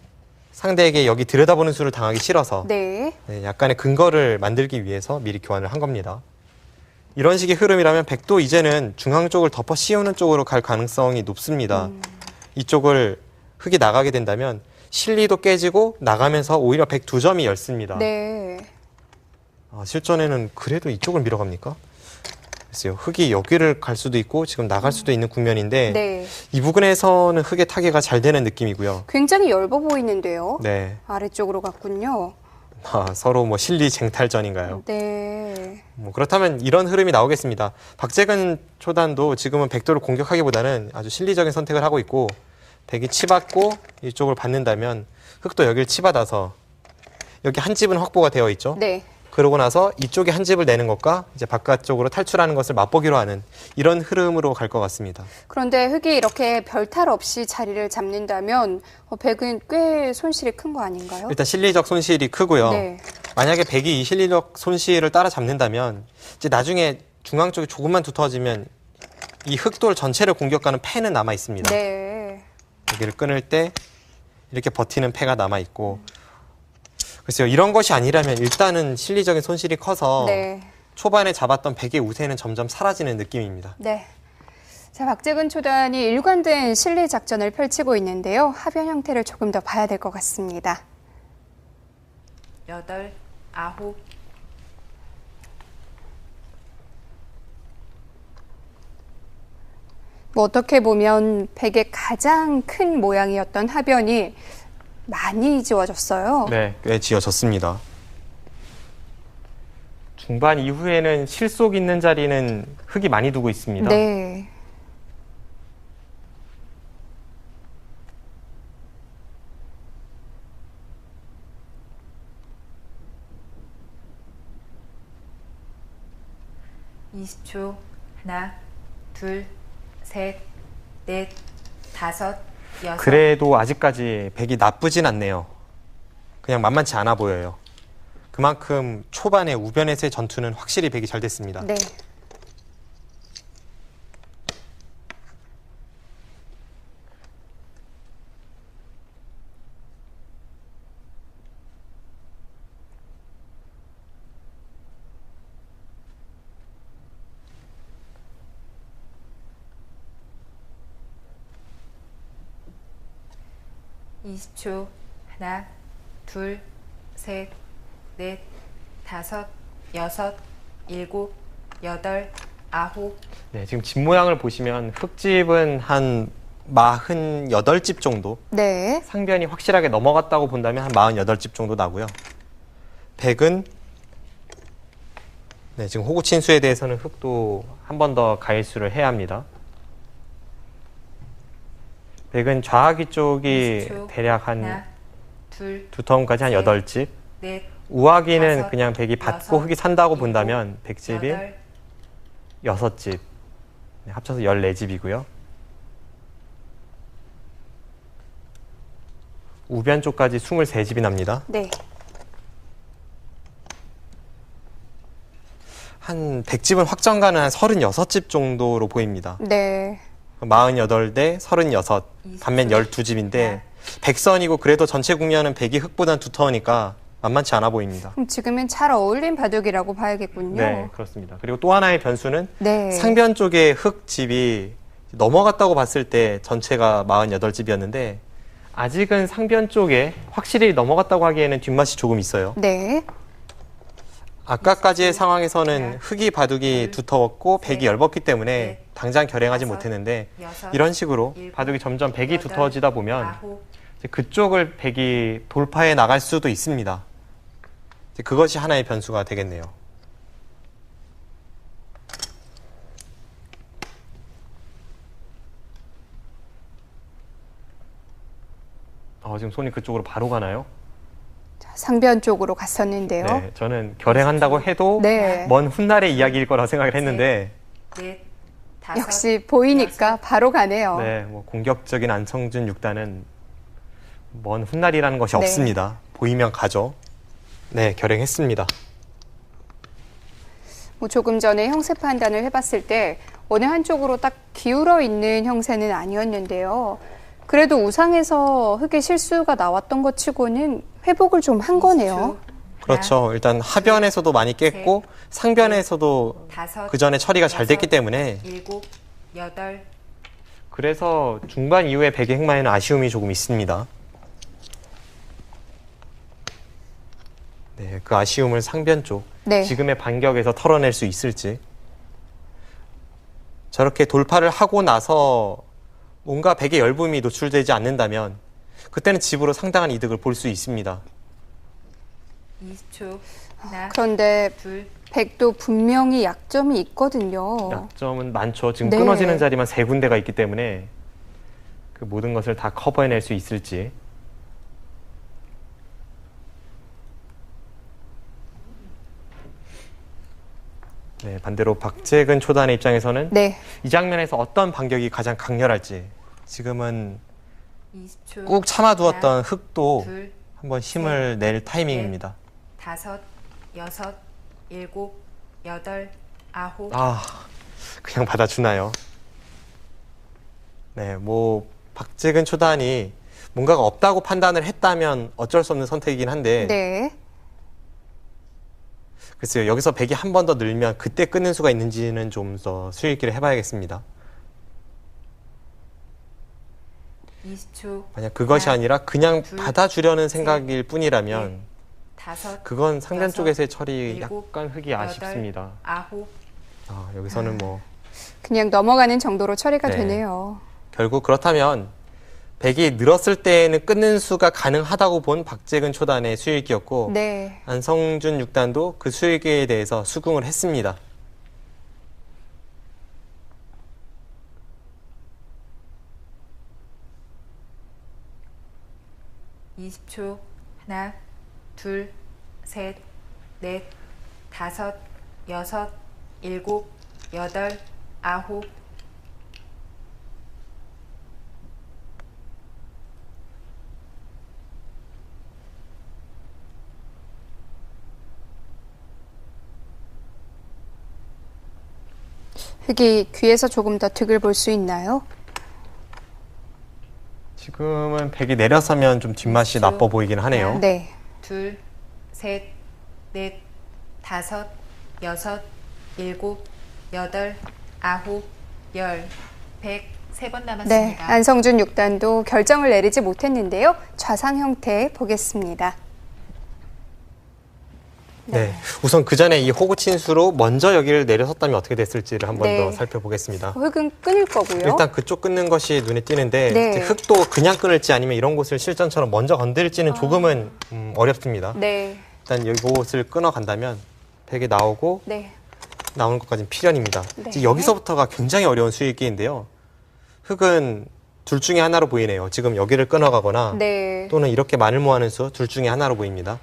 상대에게 여기 들여다보는 수를 당하기 싫어서 네. 네, 약간의 근거를 만들기 위해서 미리 교환을 한 겁니다. 이런 식의 흐름이라면 백도 이제는 중앙 쪽을 덮어 씌우는 쪽으로 갈 가능성이 높습니다. 이쪽을 흑이 나가게 된다면 실리도 깨지고 나가면서 오히려 백 두 점이 열습니다. 네. 실전에는 그래도 이쪽을 밀어갑니까? 글쎄요. 흑이 여기를 갈 수도 있고 지금 나갈 수도 있는 국면인데 네. 이 부분에서는 흑의 타개가 잘 되는 느낌이고요. 굉장히 엷어 보이는데요. 네. 아래쪽으로 갔군요. 서로 뭐 실리 쟁탈전인가요? 네. 뭐 그렇다면 이런 흐름이 나오겠습니다. 박재근 초단도 지금은 백도를 공격하기보다는 아주 실리적인 선택을 하고 있고 백이 치받고 이쪽을 받는다면 흑도 여기를 치받아서 여기 한 집은 확보가 되어 있죠. 네. 그러고 나서 이쪽에 한 집을 내는 것과 이제 바깥쪽으로 탈출하는 것을 맛보기로 하는 이런 흐름으로 갈 것 같습니다. 그런데 흑이 이렇게 별탈 없이 자리를 잡는다면 백은 꽤 손실이 큰 거 아닌가요? 일단 실리적 손실이 크고요. 네. 만약에 백이 이 실리적 손실을 따라잡는다면 이제 나중에 중앙 쪽이 조금만 두터워지면 이 흑돌 전체를 공격하는 패는 남아 있습니다. 네. 여기를 끊을 때 이렇게 버티는 패가 남아 있고 글쎄요. 이런 것이 아니라면 일단은 실리적인 손실이 커서 네. 초반에 잡았던 백의 우세는 점점 사라지는 느낌입니다. 네. 자, 박재근 초단이 일관된 실리 작전을 펼치고 있는데요. 하변 형태를 조금 더 봐야 될 것 같습니다. 8, 9. 뭐 어떻게 보면 백의 가장 큰 모양이었던 하변이 많이 지워졌어요. 네, 꽤 지어졌습니다. 중반 이후에는 실속 있는 자리는 흑이 많이 두고 있습니다. 네. (20초) 하나, 둘, 셋, 넷, 다섯, 여섯. 그래도 아직까지 백이 나쁘진 않네요. 그냥 만만치 않아 보여요. 그만큼 초반에 우변에서의 전투는 확실히 백이 잘 됐습니다. 네. 20초. 하나, 둘, 셋, 넷, 다섯, 여섯, 일곱, 여덟, 아홉. 네, 지금 집 모양을 보시면 흙집은 한 48집 정도, 네. 상변이 확실하게 넘어갔다고 본다면 한 48집 정도 나고요. 백은 네, 지금 호구 친수에 대해서는 흙도 한 번 더 가일수를 해야 합니다. 백은 좌하기 쪽이 20초. 대략 한 하나, 둘, 두 텀까지 한 셋, 8집, 넷, 우하기는 다섯, 그냥 백이 받고 여섯, 흙이 산다고 일곱, 본다면 백집이 여덟, 6집, 네, 합쳐서 14집이고요. 우변 쪽까지 23집이 납니다. 네. 한 100집은 확정가는 한 36집 정도로 보입니다. 네. 48대 36, 반면 12집인데 백선이고 그래도 전체 국면은 백이 흙보단 두터우니까 만만치 않아 보입니다. 그럼 지금은 잘 어울린 바둑이라고 봐야겠군요. 네, 그렇습니다. 그리고 또 하나의 변수는 네. 상변 쪽의 흙집이 넘어갔다고 봤을 때 전체가 48집이었는데 아직은 상변 쪽에 확실히 넘어갔다고 하기에는 뒷맛이 조금 있어요. 네. 아까까지의 상황에서는 흙이 바둑이 두터웠고 백이 얇았기 때문에 넷, 당장 결행하지 다섯, 못했는데 여섯, 이런 식으로 일곱, 바둑이 점점 백이 여덟, 두터워지다 보면 아홉. 이제 그쪽을 백이 돌파해 나갈 수도 있습니다. 이제 그것이 하나의 변수가 되겠네요. 지금 손이 그쪽으로 바로 가나요? 자, 상변 쪽으로 갔었는데요. 네, 저는 결행한다고 해도 네. 먼 훗날의 이야기일 거라고 생각을 했는데 넷, 다섯, 역시 보이니까 여섯. 바로 가네요. 네, 뭐 공격적인 안성준 6단은 먼 훗날이라는 것이 네. 없습니다. 보이면 가죠. 네, 결행했습니다. 뭐 조금 전에 형세 판단을 해봤을 때 어느 한쪽으로 딱 기울어 있는 형세는 아니었는데요. 그래도 우상에서 흙의 실수가 나왔던 것 치고는 회복을 좀 한 거네요. 20초. 그렇죠. 일단 하변에서도 많이 깼고 상변에서도 다섯, 그 전에 처리가 잘 됐기 여섯, 때문에 일곱, 여덟, 그래서 중반 이후에 백의 흑마에는 아쉬움이 조금 있습니다. 네, 그 아쉬움을 상변 쪽 네. 지금의 반격에서 털어낼 수 있을지. 저렇게 돌파를 하고 나서 뭔가 백의 열분이 노출되지 않는다면 그때는 집으로 상당한 이득을 볼 수 있습니다. 20초. 하나, 그런데 둘, 백도 분명히 약점이 있거든요. 약점은 많죠. 지금 네. 끊어지는 자리만 3군데가 있기 때문에 그 모든 것을 다 커버해낼 수 있을지. 네, 반대로 박재근 초단의 입장에서는 네. 이 장면에서 어떤 반격이 가장 강렬할지 지금은 20초. 꾹 참아두었던 흙도 둘, 한번 힘을 낼 타이밍입니다. 다섯, 여섯, 일곱, 여덟, 아홉. 그냥 받아주나요? 네, 뭐 박재근 초단이 뭔가가 없다고 판단을 했다면 어쩔 수 없는 선택이긴 한데 네. 글쎄요, 여기서 백이 한 번 더 늘면 그때 끊는 수가 있는지는 좀 더 수익기를 해봐야겠습니다. 20초. 만약 그것이 하나, 아니라 그냥 둘, 받아주려는 셋, 생각일 뿐이라면 다섯, 그건 상변 여섯, 쪽에서의 처리 일곱, 약간 흙이 여덟, 아쉽습니다. 아홉. 여기서는 뭐 그냥 넘어가는 정도로 처리가 네. 되네요. 결국 그렇다면 백이 늘었을 때에는 끊는 수가 가능하다고 본 박재근 초단의 수익이었고 네. 안성준 6단도 그 수익에 대해서 수긍을 했습니다. 이십 초. 하나, 둘, 셋, 넷, 다섯, 여섯, 일곱, 여덟, 아홉. 흙이 귀에서 조금 더 득을 볼 수 있나요? 지금은 백이 내려서면 좀 뒷맛이 그렇죠. 나빠 보이긴 하네요. 네. 둘, 셋, 넷, 다섯, 여섯, 일곱, 여덟, 아홉, 열, 백, 3번 네, 남았습니다. 안성준 6단도 결정을 내리지 못했는데요. 좌상 형태 보겠습니다. 네. 우선 그 전에 이 호구 친수로 먼저 여기를 내려섰다면 어떻게 됐을지를 한 번 네. 더 살펴보겠습니다. 흙은 끊을 거고요. 일단 그쪽 끊는 것이 눈에 띄는데 네. 이제 흙도 그냥 끊을지 아니면 이런 곳을 실전처럼 먼저 건드릴지는 조금은 어렵습니다. 네, 일단 이곳을 끊어간다면 백이 나오고 네, 나오는 것까지는 필연입니다. 네. 이제 여기서부터가 굉장히 어려운 수익기인데요. 흙은 둘 중에 하나로 보이네요. 지금 여기를 끊어가거나 네. 또는 이렇게 마늘모하는 수 둘 중에 하나로 보입니다.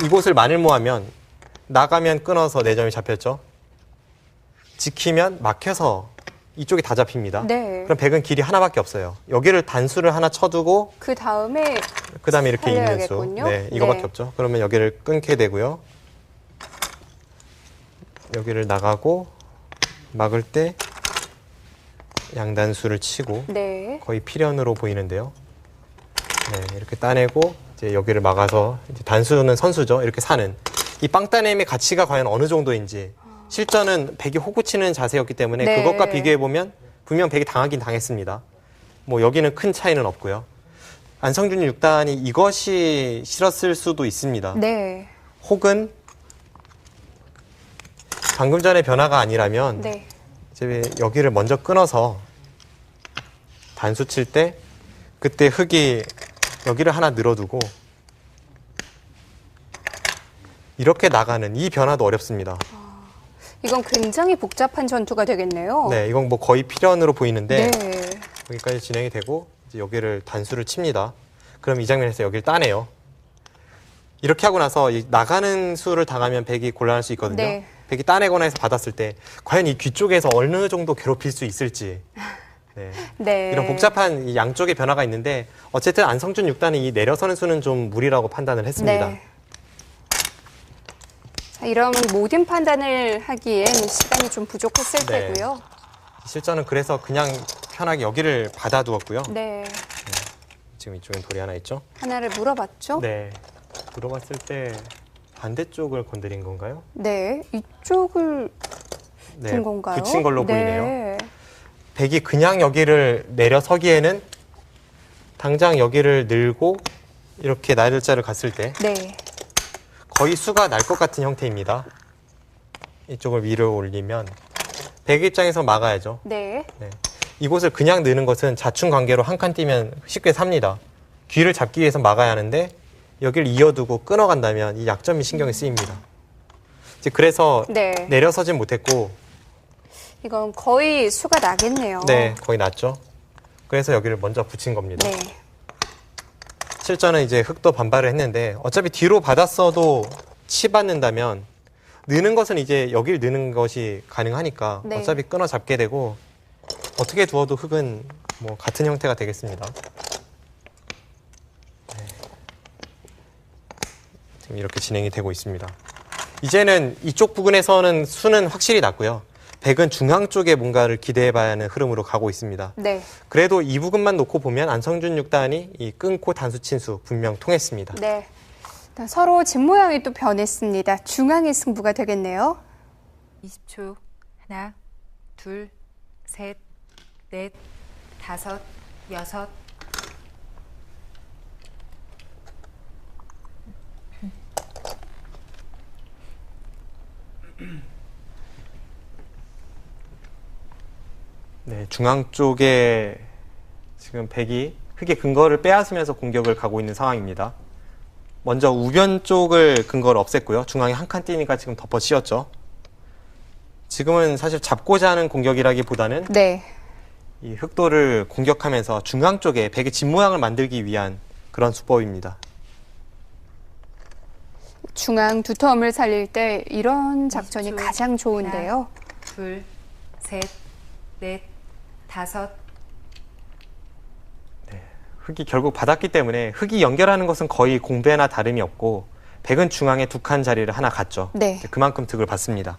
이곳을 마늘모하면 나가면 끊어서 4점이 잡혔죠. 지키면 막혀서 이쪽이 다 잡힙니다. 네. 그럼 백은 길이 하나밖에 없어요. 여기를 단수를 하나 쳐두고 그 다음에 그다음에 이렇게 있는 수. 살려야겠군요. 네, 이거밖에 네. 없죠. 그러면 여기를 끊게 되고요. 여기를 나가고 막을 때 양단수를 치고 네, 거의 필연으로 보이는데요. 네, 이렇게 따내고 이제 여기를 막아서 이제 단수는 선수죠. 이렇게 사는 이 빵 따냄의 가치가 과연 어느 정도인지 실전은 백이 호구 치는 자세였기 때문에 네. 그것과 비교해 보면 분명 백이 당하긴 당했습니다. 뭐 여기는 큰 차이는 없고요. 안성준 6단이 이것이 싫었을 수도 있습니다. 네, 혹은 방금 전의 변화가 아니라면 네, 이제 여기를 먼저 끊어서 단수 칠 때 그때 흙이 여기를 하나 늘어두고 이렇게 나가는 이 변화도 어렵습니다. 이건 굉장히 복잡한 전투가 되겠네요. 네, 이건 뭐 거의 필연으로 보이는데 네, 여기까지 진행이 되고 이제 여기를 단수를 칩니다. 그럼 이 장면에서 여기를 따내요. 이렇게 하고 나서 이 나가는 수를 당하면 백이 곤란할 수 있거든요. 네. 백이 따내거나 해서 받았을 때 과연 이 귀 쪽에서 어느 정도 괴롭힐 수 있을지. 네. 네. 이런 복잡한 이 양쪽의 변화가 있는데 어쨌든 안성준 6단이 이 내려서는 수는 좀 무리라고 판단을 했습니다. 네. 자, 이런 모든 판단을 하기엔 시간이 좀 부족했을 네. 테고요. 실전은 그래서 그냥 편하게 여기를 받아두었고요. 네, 지금 이쪽엔 돌이 하나 있죠? 하나를 물어봤죠. 네. 물어봤을 때 반대쪽을 건드린 건가요? 네, 이쪽을 네. 둔 건가요? 붙인 걸로 네. 보이네요. 백이 그냥 여기를 내려서기에는 당장 여기를 늘고 이렇게 날짜를 갔을 때 네, 거의 수가 날 것 같은 형태입니다. 이쪽을 위로 올리면 백 입장에서 막아야죠. 네, 네. 이곳을 그냥 느는 것은 자충 관계로 한 칸 뛰면 쉽게 삽니다. 귀를 잡기 위해서 막아야 하는데 여기를 이어두고 끊어간다면 이 약점이 신경이 쓰입니다. 이제 그래서 네. 내려서진 못했고 이건 거의 수가 나겠네요. 네, 거의 났죠. 그래서 여기를 먼저 붙인 겁니다. 네, 실전은 이제 흙도 반발을 했는데 어차피 뒤로 받았어도 치받는다면 느는 것은 이제 여기를 느는 것이 가능하니까 네. 어차피 끊어 잡게 되고 어떻게 두어도 흙은 뭐 같은 형태가 되겠습니다. 네. 지금 이렇게 진행이 되고 있습니다. 이제는 이쪽 부분에서는 수는 확실히 났고요. 백은 중앙 쪽에 뭔가를 기대해봐야 하는 흐름으로 가고 있습니다. 네, 그래도 이 부분만 놓고 보면 안성준 6단이 이 끊고 단수 친수 분명 통했습니다. 네. 자, 서로 집 모양이 또 변했습니다. 중앙의 승부가 되겠네요. 20초. 하나, 둘, 셋, 넷, 다섯, 여섯. 네, 중앙 쪽에 지금 백이 흙의 근거를 빼앗으면서 공격을 가고 있는 상황입니다. 먼저 우변 쪽을 근거를 없앴고요. 중앙에 한 칸 뛰니까 지금 덮어 씌웠죠. 지금은 사실 잡고자 하는 공격이라기보다는 네, 이 흑도를 공격하면서 중앙 쪽에 백의 집 모양을 만들기 위한 그런 수법입니다. 중앙 두텀을 살릴 때 이런 작전이 20초. 가장 좋은데요. 둘, 셋, 넷, 다섯. 흙이 결국 받았기 때문에 흙이 연결하는 것은 거의 공배나 다름이 없고 백은 중앙에 두 칸 자리를 하나 갔죠. 네. 이제 그만큼 득을 받습니다.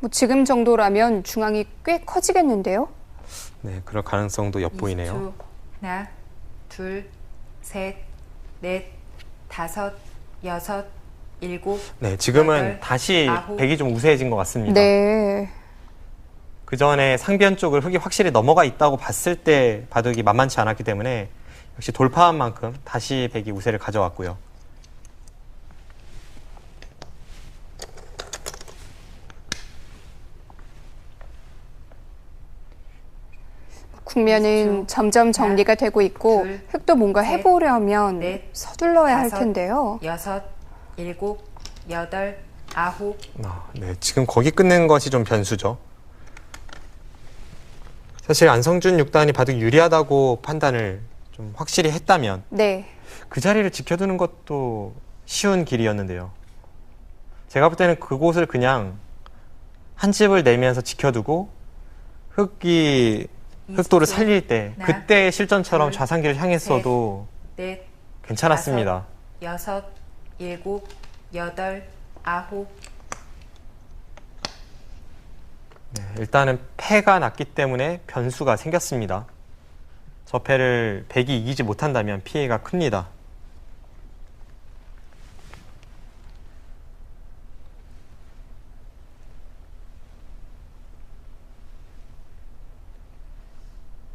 뭐 지금 정도라면 중앙이 꽤 커지겠는데요. 네, 그럴 가능성도 엿보이네요. 20초. 하나, 둘, 셋, 넷, 다섯, 여섯, 일곱, 네, 지금은 여덟, 다시 아홉. 백이 좀 우세해진 것 같습니다. 네. 그 전에 상변 쪽을 흙이 확실히 넘어가 있다고 봤을 때 바둑이 만만치 않았기 때문에 역시 돌파한 만큼 다시 백이 우세를 가져왔고요. 국면은 점점 정리가 되고 있고 둘, 흙도 뭔가 셋, 해보려면 넷, 서둘러야 할 다섯, 텐데요. 여섯, 일곱, 여덟, 아홉. 네, 지금 거기 끝낸 것이 좀 변수죠. 사실 안성준 6단이 바둑 유리하다고 판단을 좀 확실히 했다면 네. 그 자리를 지켜두는 것도 쉬운 길이었는데요. 제가 볼 때는 그곳을 그냥 한 집을 내면서 지켜두고 흑도를 살릴 때 하나, 그때 실전처럼 둘, 좌상기를 향했어도 넷, 괜찮았습니다. 여섯, 일곱, 여덟, 아홉. 네, 일단은 패가 났기 때문에 변수가 생겼습니다. 저 패를 백이 이기지 못한다면 피해가 큽니다.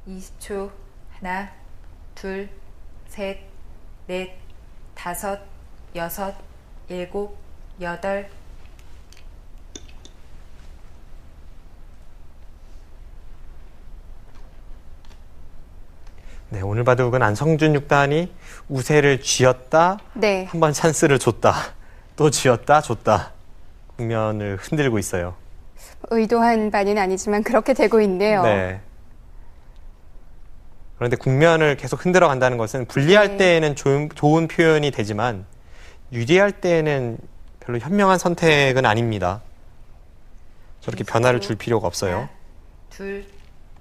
이십 초. 하나, 둘, 셋, 넷, 다섯, 여섯, 일곱, 여덟. 네, 오늘 바둑은 안성준 6단이 우세를 쥐었다, 네. 한번 찬스를 줬다, 또 쥐었다, 줬다. 국면을 흔들고 있어요. 의도한 바는 아니지만 그렇게 되고 있네요. 네. 그런데 국면을 계속 흔들어 간다는 것은 불리할 네. 때에는 좋은 표현이 되지만 유리할 때에는 별로 현명한 선택은 아닙니다. 저렇게 변화를 줄 필요가 없어요. 하나, 둘,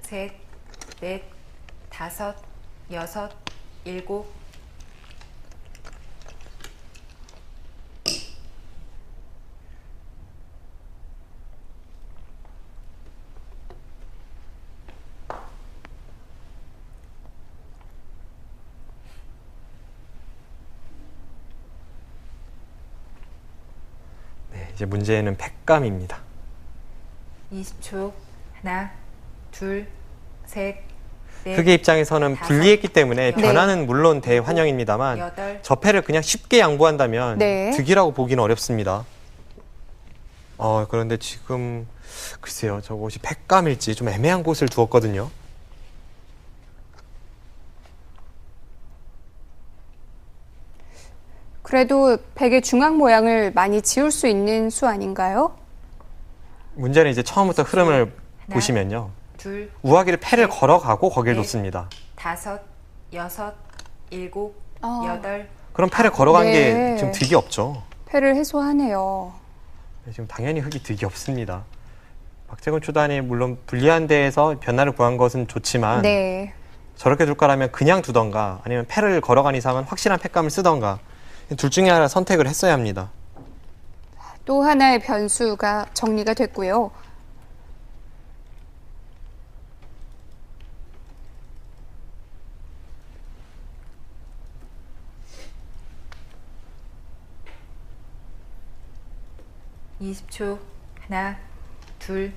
셋, 넷, 다섯, 여섯, 일곱. 네, 이제 문제는 패감입니다. 20초. 하나, 둘, 셋, 넷, 흑의 입장에서는 다섯, 불리했기 때문에 네. 변화는 물론 대환영입니다만 여덟. 저 패를 그냥 쉽게 양보한다면 네. 득이라고 보기는 어렵습니다. 그런데 지금 글쎄요, 저곳이 패감일지 좀 애매한 곳을 두었거든요. 그래도 백의 중앙 모양을 많이 지울 수 있는 수 아닌가요? 문제는 이제 처음부터 흐름을 하나, 보시면요. 둘, 우아기를 패를 셋, 걸어가고 거길 넷. 뒀습니다. 다섯, 여섯, 일곱, 어. 여덟. 그럼 패를 걸어간 네. 게 지금 득이 없죠. 패를 해소하네요. 네, 지금 당연히 흑이 득이 없습니다. 박재근 초단이 물론 불리한 데에서 변화를 구한 것은 좋지만 네. 저렇게 둘 거라면 그냥 두던가 아니면 패를 걸어간 이상은 확실한 패감을 쓰던가 둘 중에 하나 선택을 했어야 합니다. 또 하나의 변수가 정리가 됐고요. 이십 초. 하나, 둘,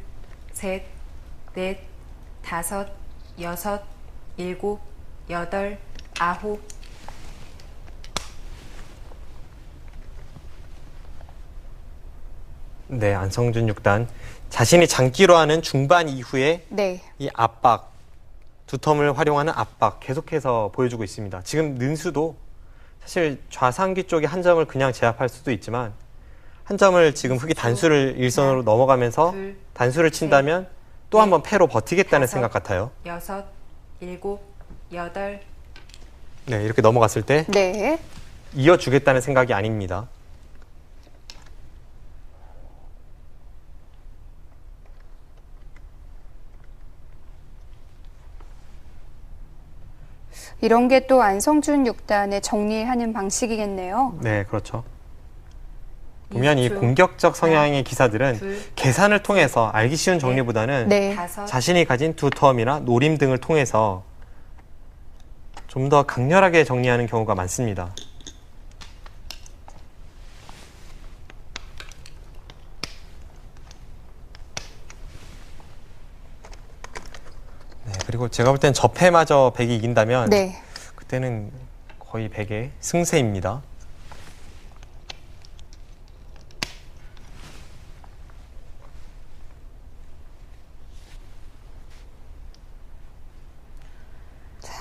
셋, 넷, 다섯, 여섯, 일곱, 여덟, 아홉. 네, 안성준 6단 자신이 장기로 하는 중반 이후에 네. 이 압박, 두텀을 활용하는 압박 계속해서 보여주고 있습니다. 지금 능수도 사실 좌상기 쪽에 한 점을 그냥 제압할 수도 있지만 한 점을 지금 흑이 단수를 일선으로 넘어가면서 둘, 단수를 친다면 또 한 번 패로 버티겠다는 다섯. 생각 같아요. 여섯, 일곱, 여덟. 네, 이렇게 넘어갔을 때 네. 이어주겠다는 생각이 아닙니다. 이런 게 또 안성준 6단의 정리하는 방식이겠네요. 네, 그렇죠. 보면 이 20초. 공격적 성향의 기사들은 둘, 계산을 통해서 알기 쉬운 정리보다는 네. 다섯, 자신이 가진 두텀이나 노림 등을 통해서 좀 더 강렬하게 정리하는 경우가 많습니다. 그리고 제가 볼 땐 접해마저 백이 이긴다면 네. 그때는 거의 백의 승세입니다.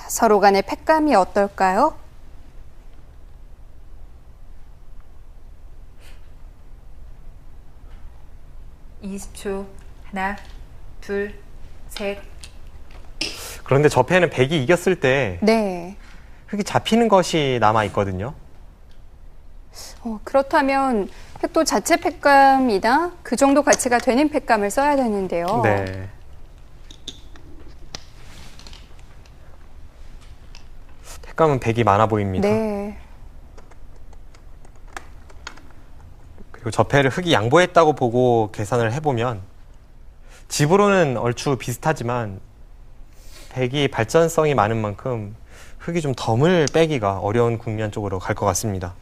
서로 간의 팩감이 어떨까요? (20초) 하나, 둘, 셋. 그런데 접해는 백이 이겼을 때 네. 흙이 잡히는 것이 남아 있거든요. 그렇다면 획도 자체 팩감이나 그 정도 가치가 되는 팩감을 써야 되는데요. 네. 팩감은 백이 많아 보입니다. 네. 그리고 접해를 흙이 양보했다고 보고 계산을 해보면 집으로는 얼추 비슷하지만 백이 발전성이 많은 만큼 흙이 좀 덤을 빼기가 어려운 국면 쪽으로 갈 것 같습니다.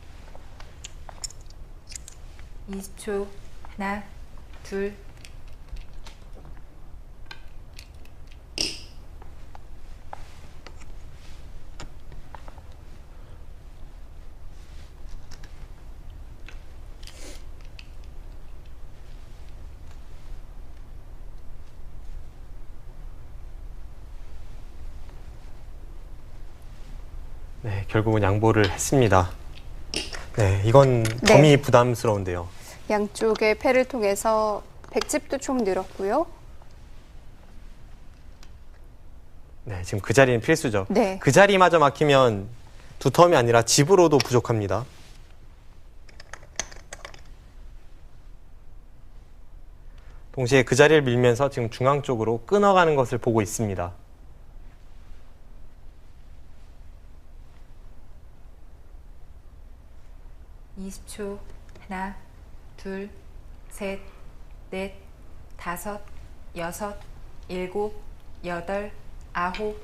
20초 하나, 둘. 네, 결국은 양보를 했습니다. 네, 이건 덤이 부담스러운데요. 양쪽의 패를 통해서 백집도 총 늘었고요. 네, 지금 그 자리는 필수죠. 네. 그 자리마저 막히면 두 텀이 아니라 집으로도 부족합니다. 동시에 그 자리를 밀면서 지금 중앙 쪽으로 끊어가는 것을 보고 있습니다. (20초) 하나, 둘, 셋, 넷, 다섯, 여섯, 일곱, 여덟, 아홉.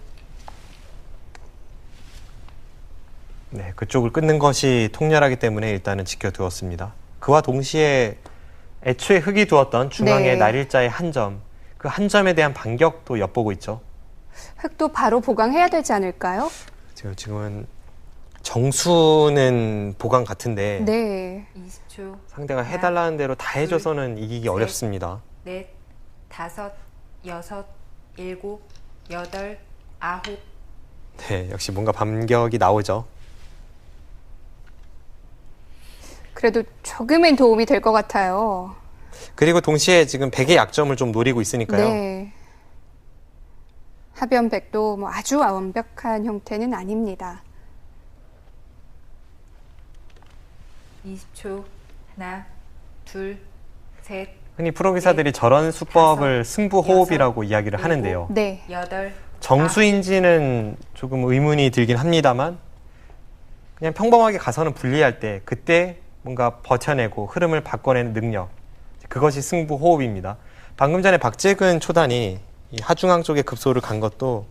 네, 그쪽을 끊는 것이 통렬하기 때문에 일단은 지켜두었습니다. 그와 동시에 애초에 흙이 두었던 중앙의 네. 날일자의 한 점, 그 한 점에 대한 반격도 엿보고 있죠. 획도 바로 보강해야 되지 않을까요? 지금은 정수는 보강 같은데 네. 20초 상대가 해달라는 대로 다 해줘서는 이기기 셋. 어렵습니다. 넷, 다섯, 여섯, 일곱, 여덟, 아홉. 네, 역시 뭔가 반격이 나오죠. 그래도 조금은 도움이 될 것 같아요. 그리고 동시에 지금 백의 약점을 좀 노리고 있으니까요. 네. 하변백도 뭐 아주 완벽한 형태는 아닙니다. 20초 하나, 둘, 셋, 흔히 프로기사들이 저런 수법을 승부 호흡이라고 이야기를 하는데요. 네. 여덟. 정수인지는 조금 의문이 들긴 합니다만 그냥 평범하게 가서는 불리할 때 그때 뭔가 버텨내고 흐름을 바꿔내는 능력, 그것이 승부 호흡입니다. 방금 전에 박재근 초단이 이 하중앙 쪽에 급소를 간 것도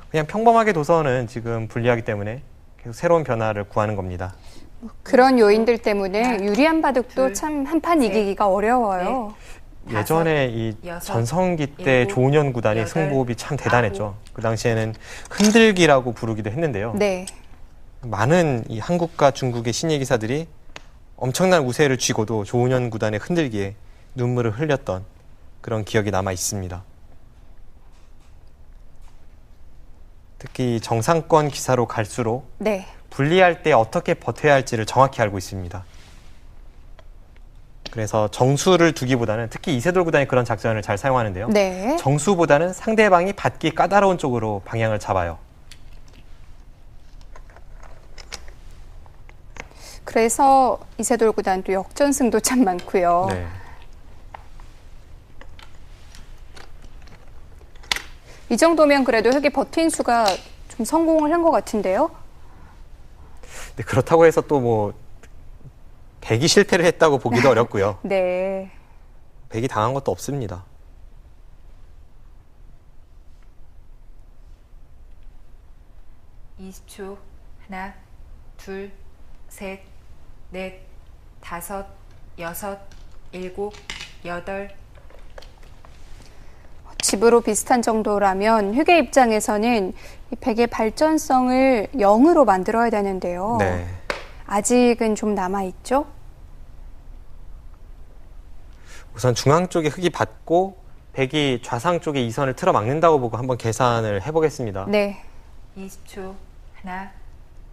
그냥 평범하게 둬서는 지금 불리하기 때문에 계속 새로운 변화를 구하는 겁니다. 그런 요인들 때문에 유리한 바둑도 둘, 참 한 판 셋, 이기기가 어려워요. 예전에 이 여섯, 전성기 때 일곱, 조은현 구단이 여덟, 승부호흡이 참 대단했죠. 그 당시에는 흔들기라고 부르기도 했는데요. 네. 많은 이 한국과 중국의 신예 기사들이 엄청난 우세를 쥐고도 조은현 구단의 흔들기에 눈물을 흘렸던 그런 기억이 남아 있습니다. 특히 정상권 기사로 갈수록 네. 불리할 때 어떻게 버텨야 할지를 정확히 알고 있습니다. 그래서 정수를 두기보다는 특히 이세돌 구단이 그런 작전을 잘 사용하는데요. 네. 정수보다는 상대방이 받기 까다로운 쪽으로 방향을 잡아요. 그래서 이세돌 구단도 역전승도 참 많고요. 네. 이 정도면 그래도 흑이 버틴 수가 좀 성공을 한 것 같은데요. 근데 그렇다고 해서 또 뭐 백이 실패를 했다고 보기도 어렵고요. 네. 백이 당한 것도 없습니다. (20초) 하나, 둘, 셋, 넷, 다섯, 여섯, 일곱, 여덟. 집으로 비슷한 정도라면 흑의 입장에서는 이 백의 발전성을 0으로 만들어야 되는데요. 네. 아직은 좀 남아있죠? 우선 중앙 쪽에 흑이 받고 백이 좌상 쪽에 이 선을 틀어 막는다고 보고 한번 계산을 해보겠습니다. 네. 20초. 하나,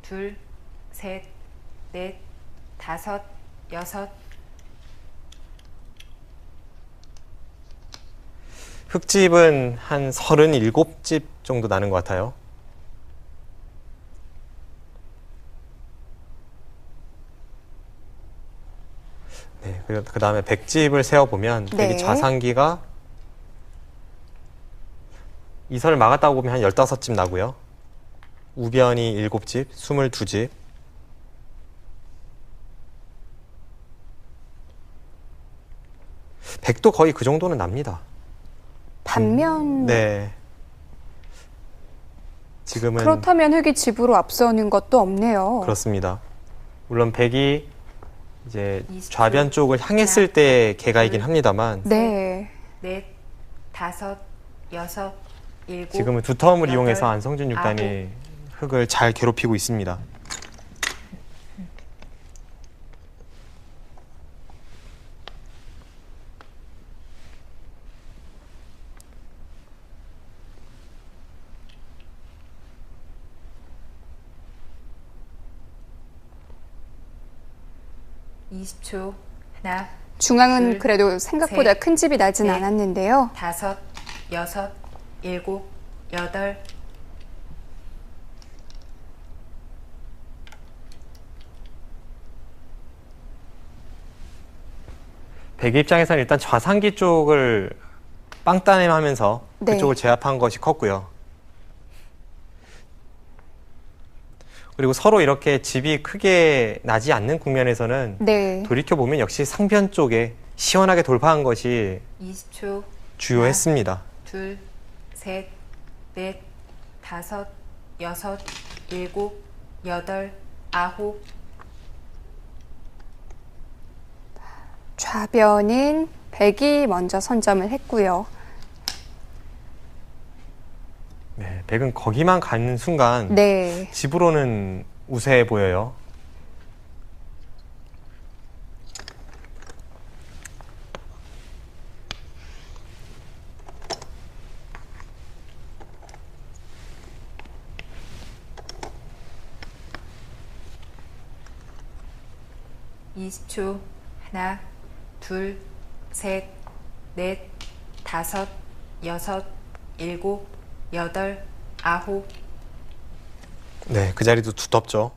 둘, 셋, 넷, 다섯, 여섯. 흑집은 한 37집 정도 나는 것 같아요. 네, 그리고 그 다음에 백집을 세어보면 네. 백이 좌상기가 이 선을 막았다고 보면 한 15집 나고요. 우변이 7집, 22집. 백도 거의 그 정도는 납니다. 반면 네. 지금은 그렇다면 흑이 집으로 앞서는 것도 없네요. 그렇습니다. 물론 백이 이제 20초. 좌변 쪽을 향했을 때 개가이긴 합니다만 네. 넷, 다섯, 여섯, 일곱. 지금은 두터움을 여덟, 이용해서 안성준 6단이 흑을 잘 괴롭히고 있습니다. 이십 초. 하나, 중앙은 둘, 그래도 생각보다 셋, 큰 집이 나진 넷. 않았는데요. 다섯, 여섯, 일곱, 여덟. 백의 입장에서는 일단 좌상기 쪽을 빵따냄하면서 네. 그쪽을 제압한 것이 컸고요. 그리고 서로 이렇게 집이 크게 나지 않는 국면에서는 네. 돌이켜보면 역시 상변 쪽에 시원하게 돌파한 것이 20초. 주요했습니다. 둘, 셋, 넷, 다섯, 여섯, 일곱, 여덟, 아홉. 좌변은 백이 먼저 선점을 했고요. 네, 백은 거기만 가는 순간 네. 집으로는 우세해 보여요. 이십 초. 하나, 둘, 셋, 넷, 다섯, 여섯, 일곱, 여덟, 아홉. 네, 그 자리도 두텁죠.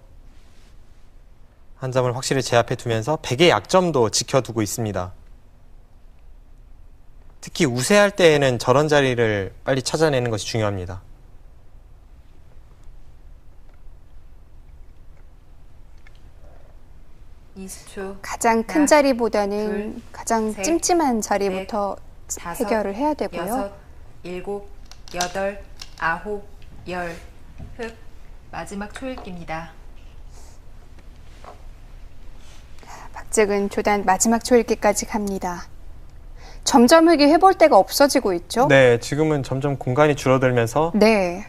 한 점을 확실히 제압해 두면서 백의 약점도 지켜두고 있습니다. 특히 우세할 때에는 저런 자리를 빨리 찾아내는 것이 중요합니다. 이십 초. 가장 큰 하나, 자리보다는 둘, 가장 셋, 찜찜한 자리부터 다섯, 해결을 해야 되고요. 여섯, 일곱, 여덟, 아홉, 열. 흑. 마지막 초읽기입니다. 박재근 조단 마지막 초읽기까지 갑니다. 점점 흑이 해볼 데가 없어지고 있죠? 네, 지금은 점점 공간이 줄어들면서 네.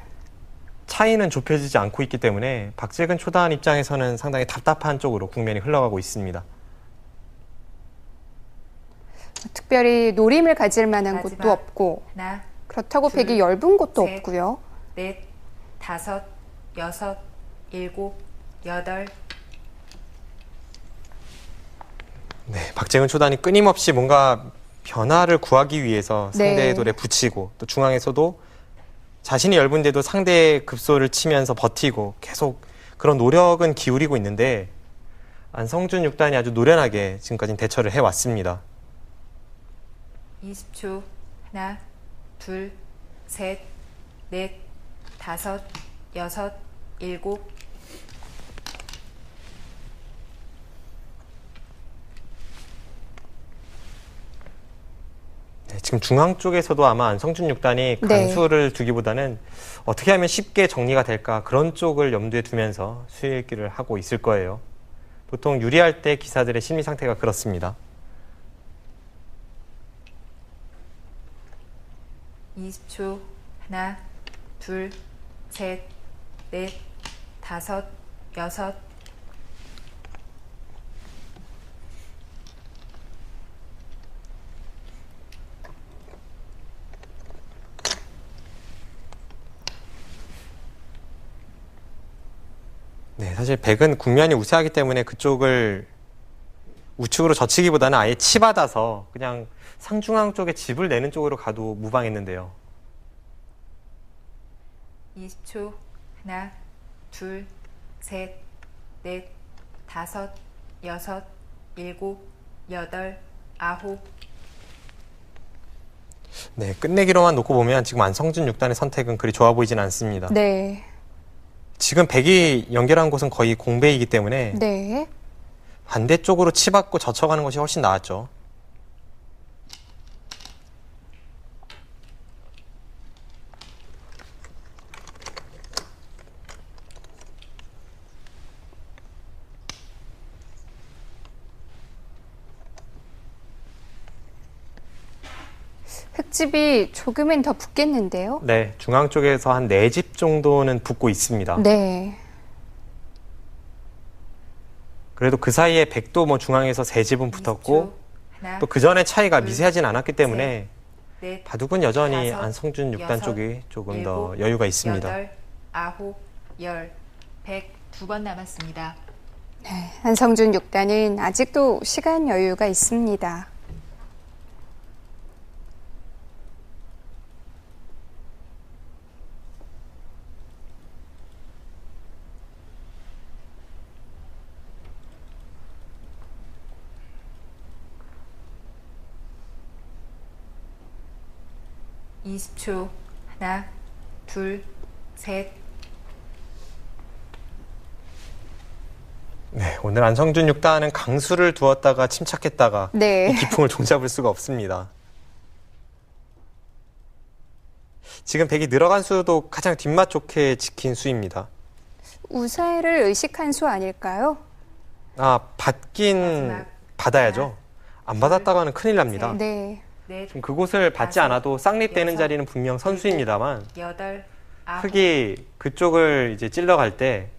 차이는 좁혀지지 않고 있기 때문에 박재근 초단 입장에서는 상당히 답답한 쪽으로 국면이 흘러가고 있습니다. 특별히 노림을 가질 만한 마지막. 곳도 없고 하나, 그렇다고 둘, 백이 엷은 곳도 셋. 없고요. 넷, 다섯, 여섯, 일곱, 여덟. 네, 박재근 초단이 끊임없이 뭔가 변화를 구하기 위해서 상대의 네. 돌에 붙이고 또 중앙에서도 자신이 엷은데도 상대의 급소를 치면서 버티고 계속 그런 노력은 기울이고 있는데 안성준 6단이 아주 노련하게 지금까지 대처를 해왔습니다. 20초. 하나, 둘, 셋, 넷, 다섯, 여섯, 일곱. 네, 지금 중앙 쪽에서도 아마 안성준 6단이 네. 간수를 두기보다는 어떻게 하면 쉽게 정리가 될까 그런 쪽을 염두에 두면서 수익기를 하고 있을 거예요. 보통 유리할 때 기사들의 심리 상태가 그렇습니다. 20초. 하나, 둘, 셋, 넷, 다섯, 여섯. 네, 사실 백은 국면이 우세하기 때문에 그쪽을 우측으로 젖히기보다는 아예 치받아서 그냥 상중앙 쪽에 집을 내는 쪽으로 가도 무방했는데요. 20초. 하나, 둘, 셋, 넷, 다섯, 여섯, 일곱, 여덟, 아홉. 네, 끝내기로만 놓고 보면 지금 안성준 6단의 선택은 그리 좋아 보이진 않습니다. 네. 지금 백이 연결한 곳은 거의 공백이기 때문에 네. 반대쪽으로 치받고 젖혀가는 것이 훨씬 나았죠. 흙집이 조금은 더 붙겠는데요? 네, 중앙 쪽에서 한 4집 정도는 붙고 있습니다. 네. 그래도 그 사이에 백도 뭐 중앙에서 3집은 붙었고 20초. 하나, 또 그 전에 차이가 둘, 미세하진 않았기 때문에 넷, 바둑은 여전히 다섯, 안성준 6단 여섯, 쪽이 조금 더 일곱, 여유가 있습니다. 여덟, 아홉, 열, 102번 남았습니다. 네. 안성준 6단은 아직도 시간 여유가 있습니다. 이 20초. 하나, 둘, 셋. 네, 오늘 안성준 6단은 강수를 두었다가 침착했다가 네. 이 기풍을 종잡을 수가 없습니다. 지금 백이 늘어간 수도 가장 뒷맛 좋게 지킨 수입니다. 우세를 의식한 수 아닐까요? 아, 받긴 마지막. 받아야죠. 안 받았다가는 큰일 납니다. 네. 넷, 지금 그곳을 받지 다섯, 않아도 쌍립되는 여섯, 자리는 분명 선수입니다만 여덟, 아홉. 흙이 그쪽을 이제 찔러갈 때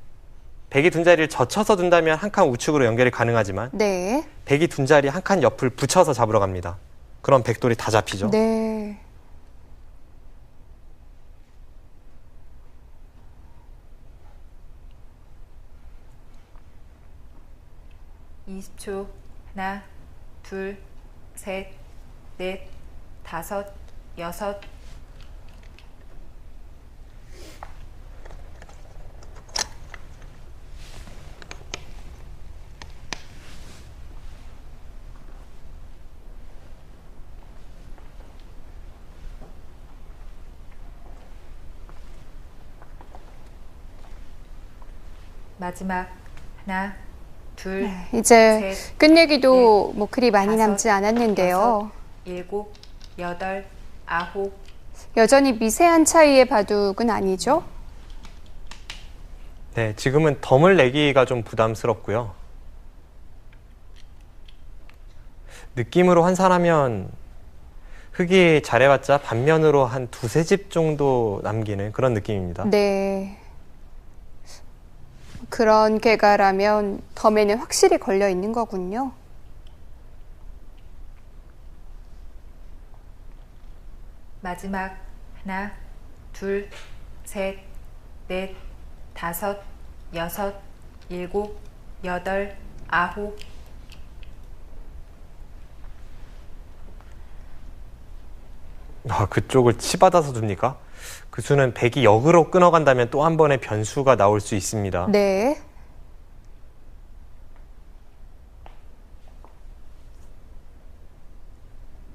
백이 둔 자리를 젖혀서 둔다면 한 칸 우측으로 연결이 가능하지만 네. 백이 둔 자리 한 칸 옆을 붙여서 잡으러 갑니다. 그럼 백돌이 다 잡히죠. 네. 이 20초. 하나, 둘, 셋, 넷, 다섯, 여섯. 마지막. 하나, 둘, 네. 이제 셋, 끝내기도 뭐 그리 많이 다섯, 남지 않았는데요. 일곱, 여덟, 아홉. 여전히 미세한 차이의 바둑은 아니죠? 네, 지금은 덤을 내기가 좀 부담스럽고요. 느낌으로 환산하면 흙이 잘해봤자 반면으로 한 2-3집 정도 남기는 그런 느낌입니다. 네. 그런 개가라면 덤에는 확실히 걸려 있는 거군요. 마지막. 하나, 둘, 셋, 넷, 다섯, 여섯, 일곱, 여덟, 아홉. 아, 그쪽을 치받아서 둡니까? 그 수는 백이 역으로 끊어간다면 또 한 번의 변수가 나올 수 있습니다. 네.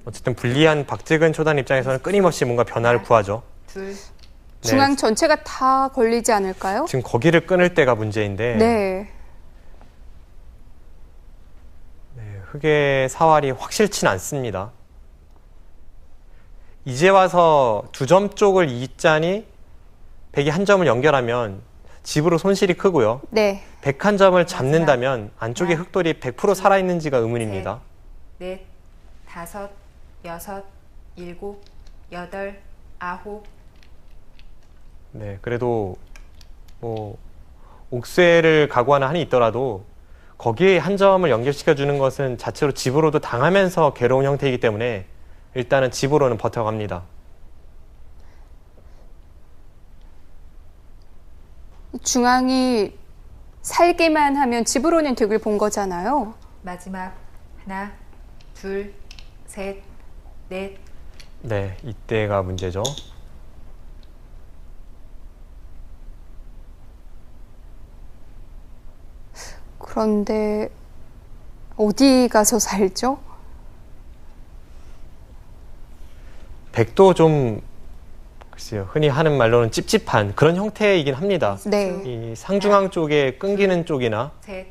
어쨌든 불리한 박재근 초단 입장에서는 끊임없이 뭔가 변화를 구하죠. 둘, 중앙 전체가 다 걸리지 않을까요? 지금 거기를 끊을 때가 문제인데 네. 네, 흙의 사활이 확실치는 않습니다. 이제 와서 2점 쪽을 이자니 백이 한 점을 연결하면 집으로 손실이 크고요. 네. 101점을 잡는다면 안쪽에 흙돌이 100% 살아있는지가 의문입니다. 넷, 다섯, 여섯, 일곱, 여덟, 아홉. 네, 그래도 뭐 옥쇄를 각오하는 한이 있더라도 거기에 한 점을 연결시켜 주는 것은 자체로 집으로도 당하면서 괴로운 형태이기 때문에 일단은 집으로는 버텨갑니다. 중앙이 살기만 하면 집으로는 득을 본 거잖아요. 마지막 하나, 둘, 셋, 넷. 네, 이때가 문제죠. 그런데 어디 가서 살죠? 백도 좀 글쎄요, 흔히 하는 말로는 찝찝한 그런 형태이긴 합니다. 네. 이 상중앙 쪽에 끊기는 쪽이나 셋,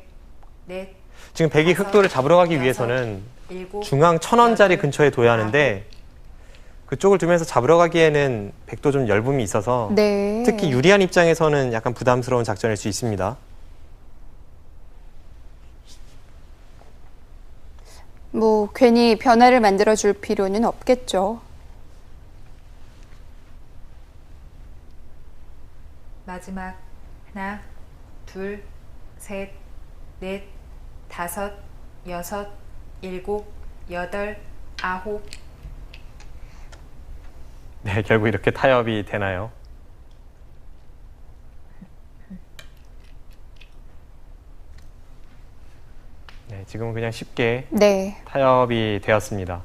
넷, 지금 백이 다섯, 흑도를 잡으러 가기 여섯, 위해서는 일곱, 중앙 천원짜리 여덟, 근처에 둬야 하는데 그쪽을 두면서 잡으러 가기에는 백도 좀 열붐이 있어서 네. 특히 유리한 입장에서는 약간 부담스러운 작전일 수 있습니다. 뭐 괜히 변화를 만들어 줄 필요는 없겠죠. 마지막 하나, 둘, 셋, 넷, 다섯, 여섯, 일곱, 여덟, 아홉. 네, 결국 이렇게 타협이 되나요? 네, 지금은 그냥 쉽게 네. 타협이 되었습니다.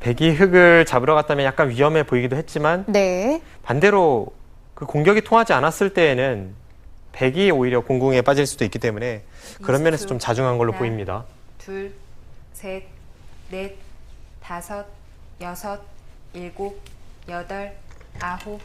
백이 흑을 잡으러 갔다면 약간 위험해 보이기도 했지만 네. 반대로 그 공격이 통하지 않았을 때에는 백이 오히려 공궁에 빠질 수도 있기 때문에 그런 면에서 좀 자중한 걸로 하나, 보입니다. 둘, 셋, 넷, 다섯, 여섯, 일곱, 여덟, 아홉.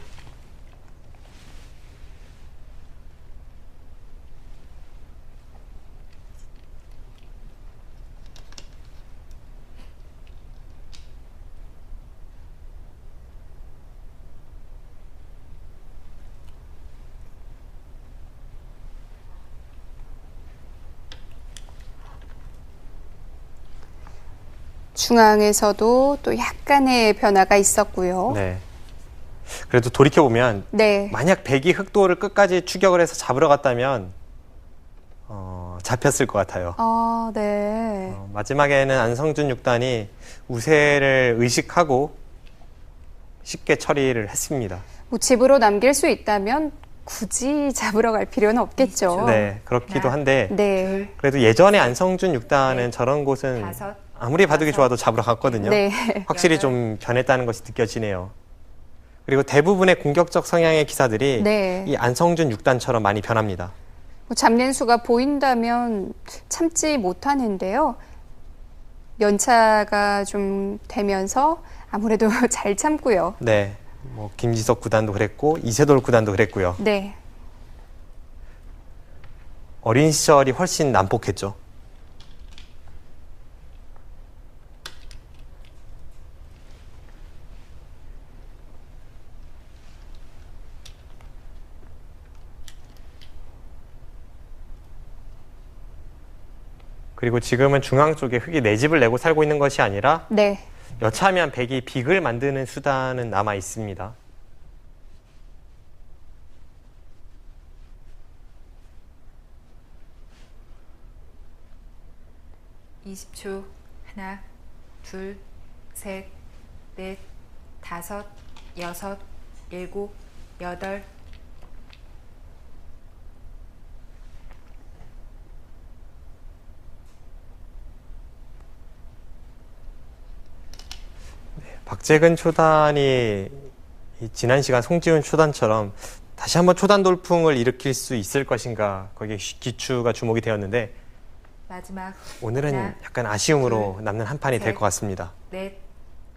중앙에서도 또 약간의 변화가 있었고요. 네. 그래도 돌이켜보면 네. 만약 백이 흑도를 끝까지 추격을 해서 잡으러 갔다면 잡혔을 것 같아요. 아, 네. 마지막에는 안성준 6단이 우세를 의식하고 쉽게 처리를 했습니다. 뭐 집으로 남길 수 있다면 굳이 잡으러 갈 필요는 없겠죠. 네, 그렇기도 한데 네. 그래도 예전에 안성준 6단은 네. 저런 곳은 다섯, 아무리 바둑이 여섯, 좋아도 잡으러 갔거든요. 네. 확실히 여덟. 좀 변했다는 것이 느껴지네요. 그리고 대부분의 공격적 성향의 기사들이 네. 이 안성준 6단처럼 많이 변합니다. 뭐 잡는 수가 보인다면 참지 못하는데요. 연차가 좀 되면서 아무래도 잘 참고요. 네, 뭐 김지석 구단도 그랬고 이세돌 구단도 그랬고요. 네. 어린 시절이 훨씬 난폭했죠. 그리고 지금은 중앙 쪽에 흑이 내 집을 내고 살고 있는 것이 아니라 네. 여차하면 백이 빅을 만드는 수단은 남아 있습니다. 이십 초. 하나, 둘, 셋, 넷, 다섯, 여섯, 일곱, 여덟. 박재근 초단이 이 지난 시간 송지훈 초단처럼 다시 한번 초단 돌풍을 일으킬 수 있을 것인가 거기에 기추가 주목이 되었는데 마지막 오늘은 하나, 약간 아쉬움으로 둘, 남는 한 판이 될 셋. 것 같습니다. 넷,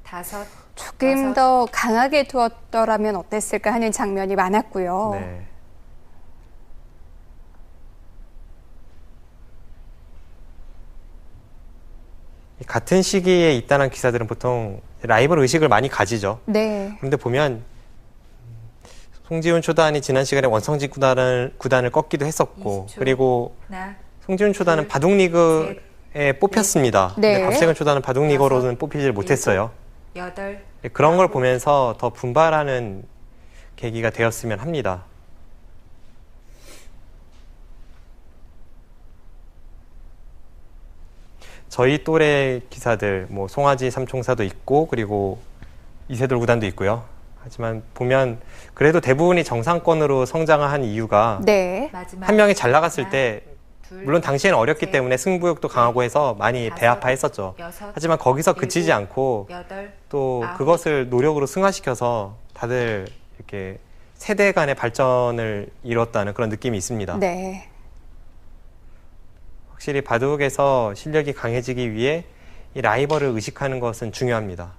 다섯, 조금 여섯. 더 강하게 두었더라면 어땠을까 하는 장면이 많았고요. 네. 이 같은 시기에 입단한 기사들은 보통 라이벌 의식을 많이 가지죠. 네. 그런데 보면 송지훈 초단이 지난 시간에 원성지 구단을 꺾기도 했었고 20초. 그리고 하나, 송지훈 초단은 둘, 바둑 리그에 뽑혔습니다. 네. 근데 박세근 초단은 바둑 리거로는 여섯, 뽑히질 못했어요. 여덟, 그런 걸 아홉. 보면서 더 분발하는 계기가 되었으면 합니다. 저희 또래 기사들, 뭐 송아지 삼총사도 있고 그리고 이세돌 구단도 있고요. 하지만 보면 그래도 대부분이 정상권으로 성장을 한 이유가 네. 마지막 한 명이 잘 나갔을 하나, 때 둘, 물론 당시에는 어렸기 셋, 때문에 승부욕도 강하고 해서 많이 다섯, 대합화했었죠. 여섯, 하지만 거기서 그치지 일곱, 않고 여덟, 또 아홉. 그것을 노력으로 승화시켜서 다들 이렇게 세대 간의 발전을 이뤘다는 그런 느낌이 있습니다. 네. 확실히 바둑에서 실력이 강해지기 위해 이 라이벌을 의식하는 것은 중요합니다.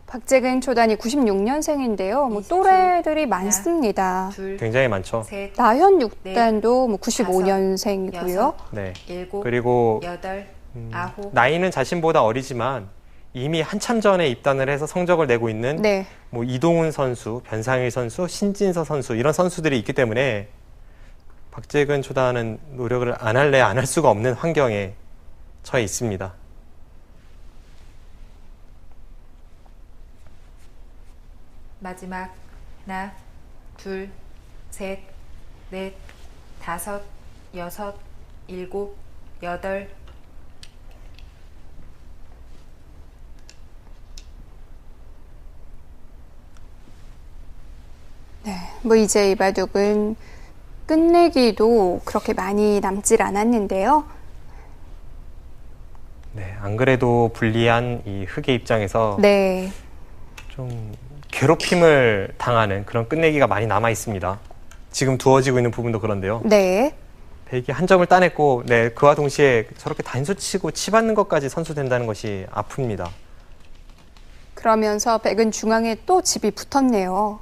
박재근 초단이 96년생인데요. 뭐 20초. 또래들이 많습니다. 둘, 굉장히 많죠. 셋, 나현 6단도 뭐 95년생이고요. 여섯, 네. 일곱, 그리고 여덟, 아홉, 나이는 자신보다 어리지만 이미 한참 전에 입단을 해서 성적을 내고 있는 네. 뭐 이동훈 선수, 변상일 선수, 신진서 선수 이런 선수들이 있기 때문에 박재근 초단은 노력을 안 할래 안 할 수가 없는 환경에 처해 있습니다. 마지막 하나, 둘, 셋, 넷, 다섯, 여섯, 일곱, 여덟, 뭐 이제 이 바둑은 끝내기도 그렇게 많이 남질 않았는데요. 네, 안 그래도 불리한 이 흑의 입장에서 네. 좀 괴롭힘을 당하는 그런 끝내기가 많이 남아 있습니다. 지금 두어지고 있는 부분도 그런데요. 네. 백이 한 점을 따냈고, 네, 그와 동시에 저렇게 단수 치고 치받는 것까지 선수된다는 것이 아픕니다. 그러면서 백은 중앙에 또 집이 붙었네요.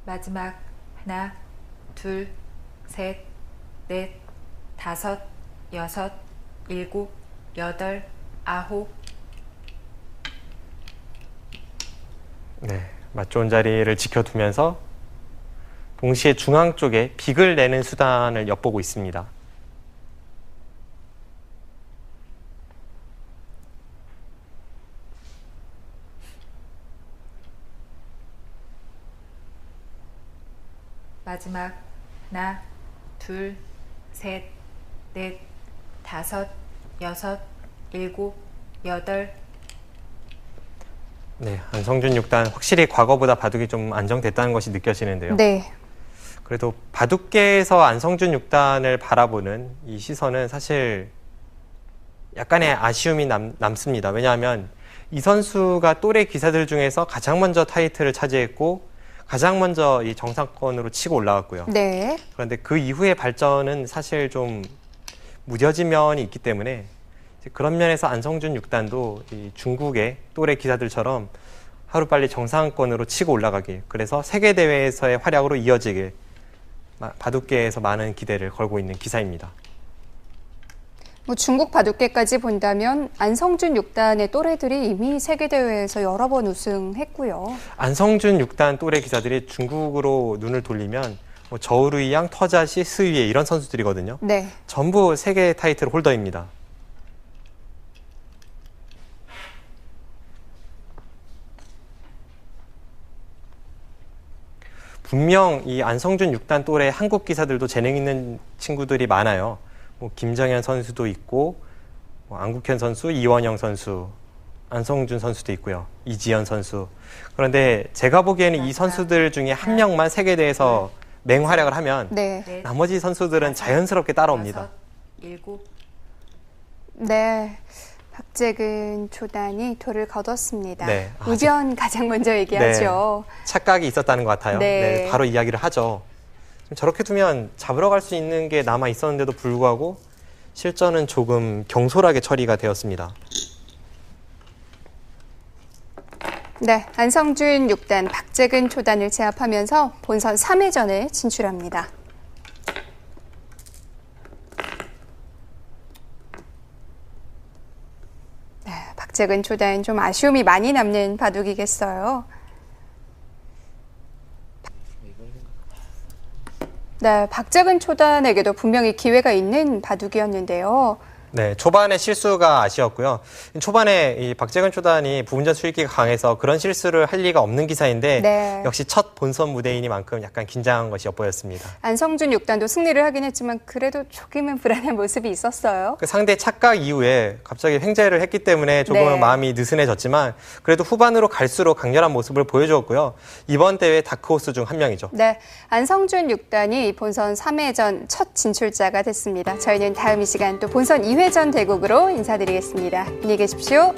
마지막 하나, 둘, 셋, 넷, 다섯, 여섯, 일곱, 여덟, 아홉, 네, 맛 좋은 자리를 지켜두면서 동시에 중앙 쪽에 빅을 내는 수단을 엿보고 있습니다. 마지막 하나, 둘, 셋, 넷, 다섯, 여섯, 일곱, 여덟, 네, 안성준 6단 확실히 과거보다 바둑이 좀 안정됐다는 것이 느껴지는데요. 네. 그래도 바둑계에서 안성준 6단을 바라보는 이 시선은 사실 약간의 아쉬움이 남습니다. 왜냐하면 이 선수가 또래 기사들 중에서 가장 먼저 타이틀을 차지했고 가장 먼저 이 정상권으로 치고 올라갔고요. 네. 그런데 그 이후의 발전은 사실 좀 무뎌진 면이 있기 때문에 이제 그런 면에서 안성준 6단도 이 중국의 또래 기사들처럼 하루빨리 정상권으로 치고 올라가길, 그래서 세계대회에서의 활약으로 이어지길 바둑계에서 많은 기대를 걸고 있는 기사입니다. 뭐 중국 바둑계까지 본다면 안성준 6단의 또래들이 이미 세계대회에서 여러 번 우승했고요. 안성준 6단 또래 기사들이 중국으로 눈을 돌리면 뭐 저우루이양, 터자시, 스위에 이런 선수들이거든요. 네. 전부 세계 타이틀 홀더입니다. 분명 이 안성준 6단 또래 한국 기사들도 재능 있는 친구들이 많아요. 뭐 김정현 선수도 있고, 뭐 안국현 선수, 이원영 선수, 안성준 선수도 있고요. 이지연 선수. 그런데 제가 보기에는 이 선수들 중에 한 명만 세계대회에서 맹활약을 하면 네. 넷, 나머지 선수들은 다섯, 자연스럽게 따라옵니다. 여섯, 일곱, 네. 박재근 초단이 돌을 거뒀습니다. 네. 우변 가장 먼저 얘기하죠. 착각이 있었다는 것 같아요. 네. 네, 바로 이야기를 하죠. 좀 저렇게 두면 잡으러 갈 수 있는 게 남아 있었는데도 불구하고 실전은 조금 경솔하게 처리가 되었습니다. 네, 안성준 6단, 박재근 초단을 제압하면서 본선 3회전에 진출합니다. 네, 박재근 초단 좀 아쉬움이 많이 남는 바둑이겠어요. 네, 박재근 초단에게도 분명히 기회가 있는 바둑이었는데요. 네, 초반에 실수가 아쉬웠고요. 초반에 이 박재근 초단이 부분전 수익기가 강해서 그런 실수를 할 리가 없는 기사인데 네. 역시 첫 본선 무대이니만큼 약간 긴장한 것이 엿보였습니다. 안성준 6단도 승리를 하긴 했지만 그래도 조금은 불안한 모습이 있었어요. 그 상대 착각 이후에 갑자기 횡재를 했기 때문에 조금은 네. 마음이 느슨해졌지만 그래도 후반으로 갈수록 강렬한 모습을 보여주었고요. 이번 대회 다크호스 중 한 명이죠. 네, 안성준 6단이 본선 3회전 첫 진출자가 됐습니다. 저희는 다음 이 시간 또 본선 2회전 대국으로 인사드리겠습니다. 안녕히 계십시오.